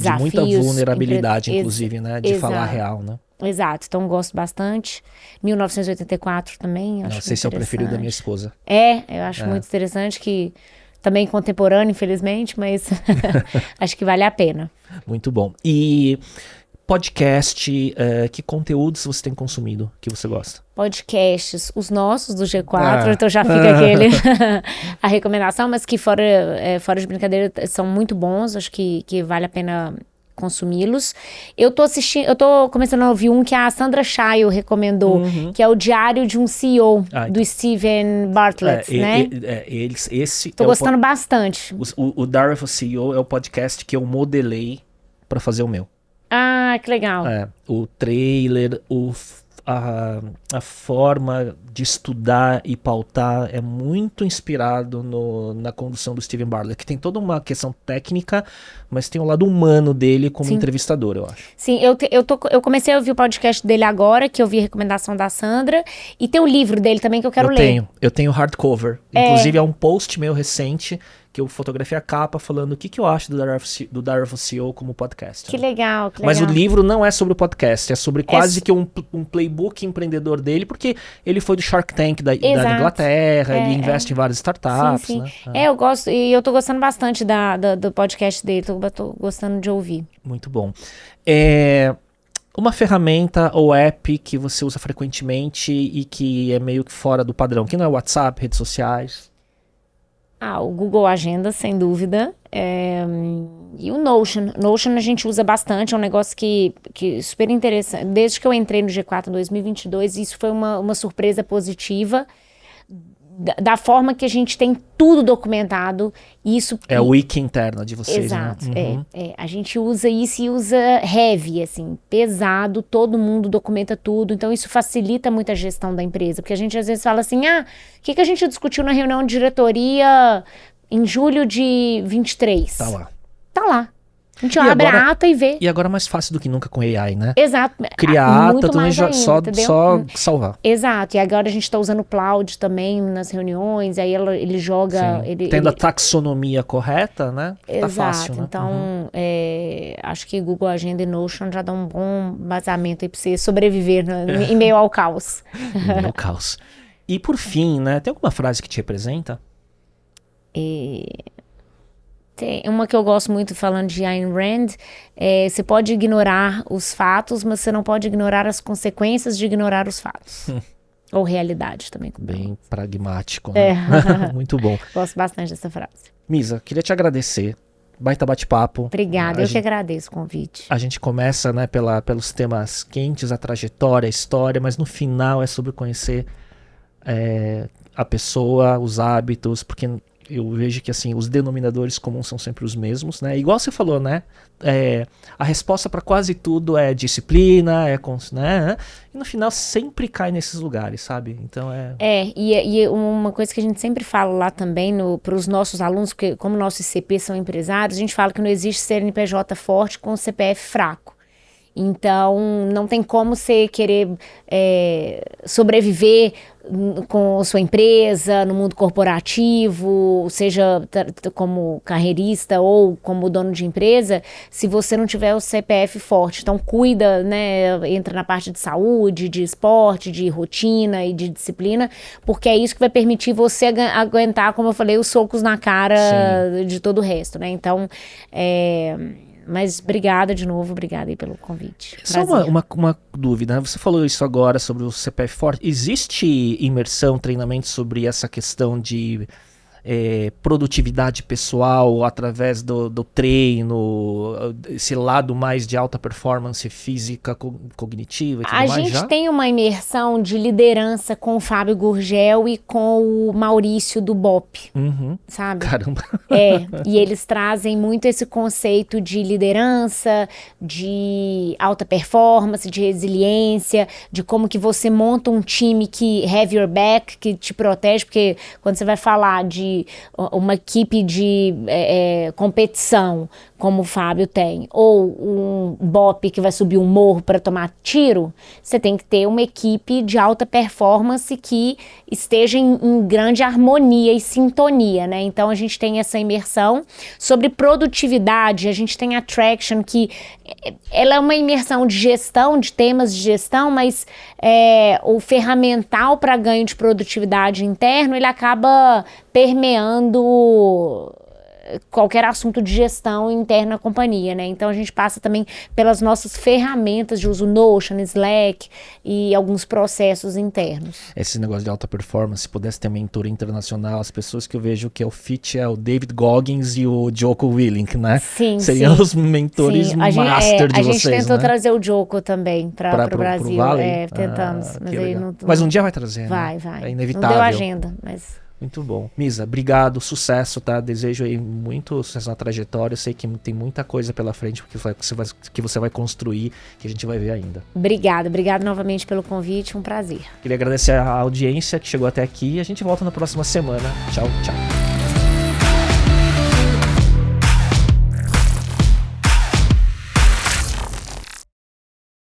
vulnerabilidade, inclusive, né? De falar real, né? Exato, então gosto bastante. 1984 também. Não sei se é o preferido da minha esposa. Eu acho muito interessante, que também contemporâneo, infelizmente, mas acho que vale a pena. Muito bom. E podcast, que conteúdos você tem consumido que você gosta? Podcasts, os nossos do G4, então já fica a recomendação, mas que fora de brincadeira são muito bons, acho que vale a pena consumi-los. Eu tô começando a ouvir um que a Sandra Shail recomendou, que é o Diário de um CEO, do Steven Bartlett, né? Tô gostando bastante. O Diary of a CEO é o podcast que eu modelei para fazer o meu. Que legal. O trailer, a forma de estudar e pautar é muito inspirado na condução do Steven Bartlett, que tem toda uma questão técnica, mas tem o lado humano dele como entrevistador, eu acho. Sim, eu comecei a ouvir o podcast dele agora, que eu vi a recomendação da Sandra, e tem o livro dele também que eu quero ler. Eu tenho hardcover. Inclusive é um post meu recente que eu fotografei a capa falando o que eu acho do Diary of a CEO como podcast. Que legal, Mas o livro não é sobre o podcast, é sobre quase que um playbook empreendedor dele, porque ele foi do Shark Tank da Inglaterra, ele investe em várias startups. Sim. Né? Eu gosto, e eu tô gostando bastante do podcast dele, tô gostando de ouvir. Muito bom. Uma ferramenta ou app que você usa frequentemente e que é meio que fora do padrão, que não é WhatsApp, redes sociais? O Google Agenda, sem dúvida. E o Notion. Notion a gente usa bastante, é um negócio que é super interessante. Desde que eu entrei no G4 em 2022, isso foi uma surpresa positiva. Da forma que a gente tem tudo documentado. Isso é o wiki interno de vocês, exato, né? A gente usa isso e usa heavy, assim, pesado, todo mundo documenta tudo, então isso facilita muito a gestão da empresa, porque a gente às vezes fala assim, o que a gente discutiu na reunião de diretoria em julho de 23? Tá lá. A gente abre a ata e vê. E agora é mais fácil do que nunca com AI, né? Exato. Criar a ata também só salvar. Exato. E agora a gente tá usando o Cloud também nas reuniões, aí ele joga... Tendo a taxonomia correta, né? Exato. Tá fácil, né? Então, acho que Google Agenda e Notion já dão um bom basamento aí pra você sobreviver em meio ao caos. Em meio ao caos. E por fim, né, tem alguma frase que te representa? Tem uma que eu gosto muito falando de Ayn Rand, você pode ignorar os fatos, mas você não pode ignorar as consequências de ignorar os fatos. Ou realidade também. Bem pragmático, né? Muito bom. Gosto bastante dessa frase. Misa, queria te agradecer. Baita bate-papo. Obrigada, que agradeço o convite. A gente começa, né, pelos temas quentes, a trajetória, a história, mas no final é sobre conhecer a pessoa, os hábitos, porque eu vejo que assim, os denominadores comuns são sempre os mesmos, né? Igual você falou, né? A resposta para quase tudo é disciplina, né? E no final sempre cai nesses lugares, sabe? Então e uma coisa que a gente sempre fala lá também para os nossos alunos, porque como nossos CP são empresários, a gente fala que não existe CNPJ forte com CPF fraco. Então, não tem como você querer sobreviver com a sua empresa, no mundo corporativo, seja como carreirista ou como dono de empresa, se você não tiver o CPF forte. Então, cuida, né? Entra na parte de saúde, de esporte, de rotina e de disciplina, porque é isso que vai permitir você aguentar, como eu falei, os socos na cara de todo o resto, né? Então, mas obrigada de novo, obrigada aí pelo convite. Só uma dúvida, né? Você falou isso agora sobre o CPF forte. Existe imersão, treinamento sobre essa questão de produtividade pessoal através do treino, esse lado mais de alta performance física, cognitiva e tudo mais? A gente tem uma imersão de liderança com o Fábio Gurgel e com o Maurício do BOP, sabe? Caramba! E eles trazem muito esse conceito de liderança, de alta performance, de resiliência, de como que você monta um time que have your back, que te protege, porque quando você vai falar de uma equipe de competição, como o Fábio tem, ou um BOP que vai subir um morro para tomar tiro, você tem que ter uma equipe de alta performance que esteja em grande harmonia e sintonia, né? Então a gente tem essa imersão sobre produtividade, a gente tem a Traction, que ela é uma imersão de gestão, de temas de gestão, mas o ferramental para ganho de produtividade interno, ele acaba permeando qualquer assunto de gestão interna da companhia, né? Então a gente passa também pelas nossas ferramentas de uso, Notion, Slack e alguns processos internos. Esse negócio de alta performance, se pudesse ter mentoria internacional, as pessoas que eu vejo que é o fit é o David Goggins e o Jocko Willink, né? Sim, seriam os mentores master de vocês, a gente tentou né? trazer o Jocko também para o Brasil. Tentamos. Mas um dia vai trazer, vai, né? Vai. É inevitável. Não deu agenda, mas... Muito bom. Misa, obrigado, sucesso, tá? Desejo aí muito sucesso na trajetória. Eu sei que tem muita coisa pela frente que você vai construir, que a gente vai ver ainda. Obrigada novamente pelo convite, um prazer. Queria agradecer a audiência que chegou até aqui e a gente volta na próxima semana. Tchau, tchau.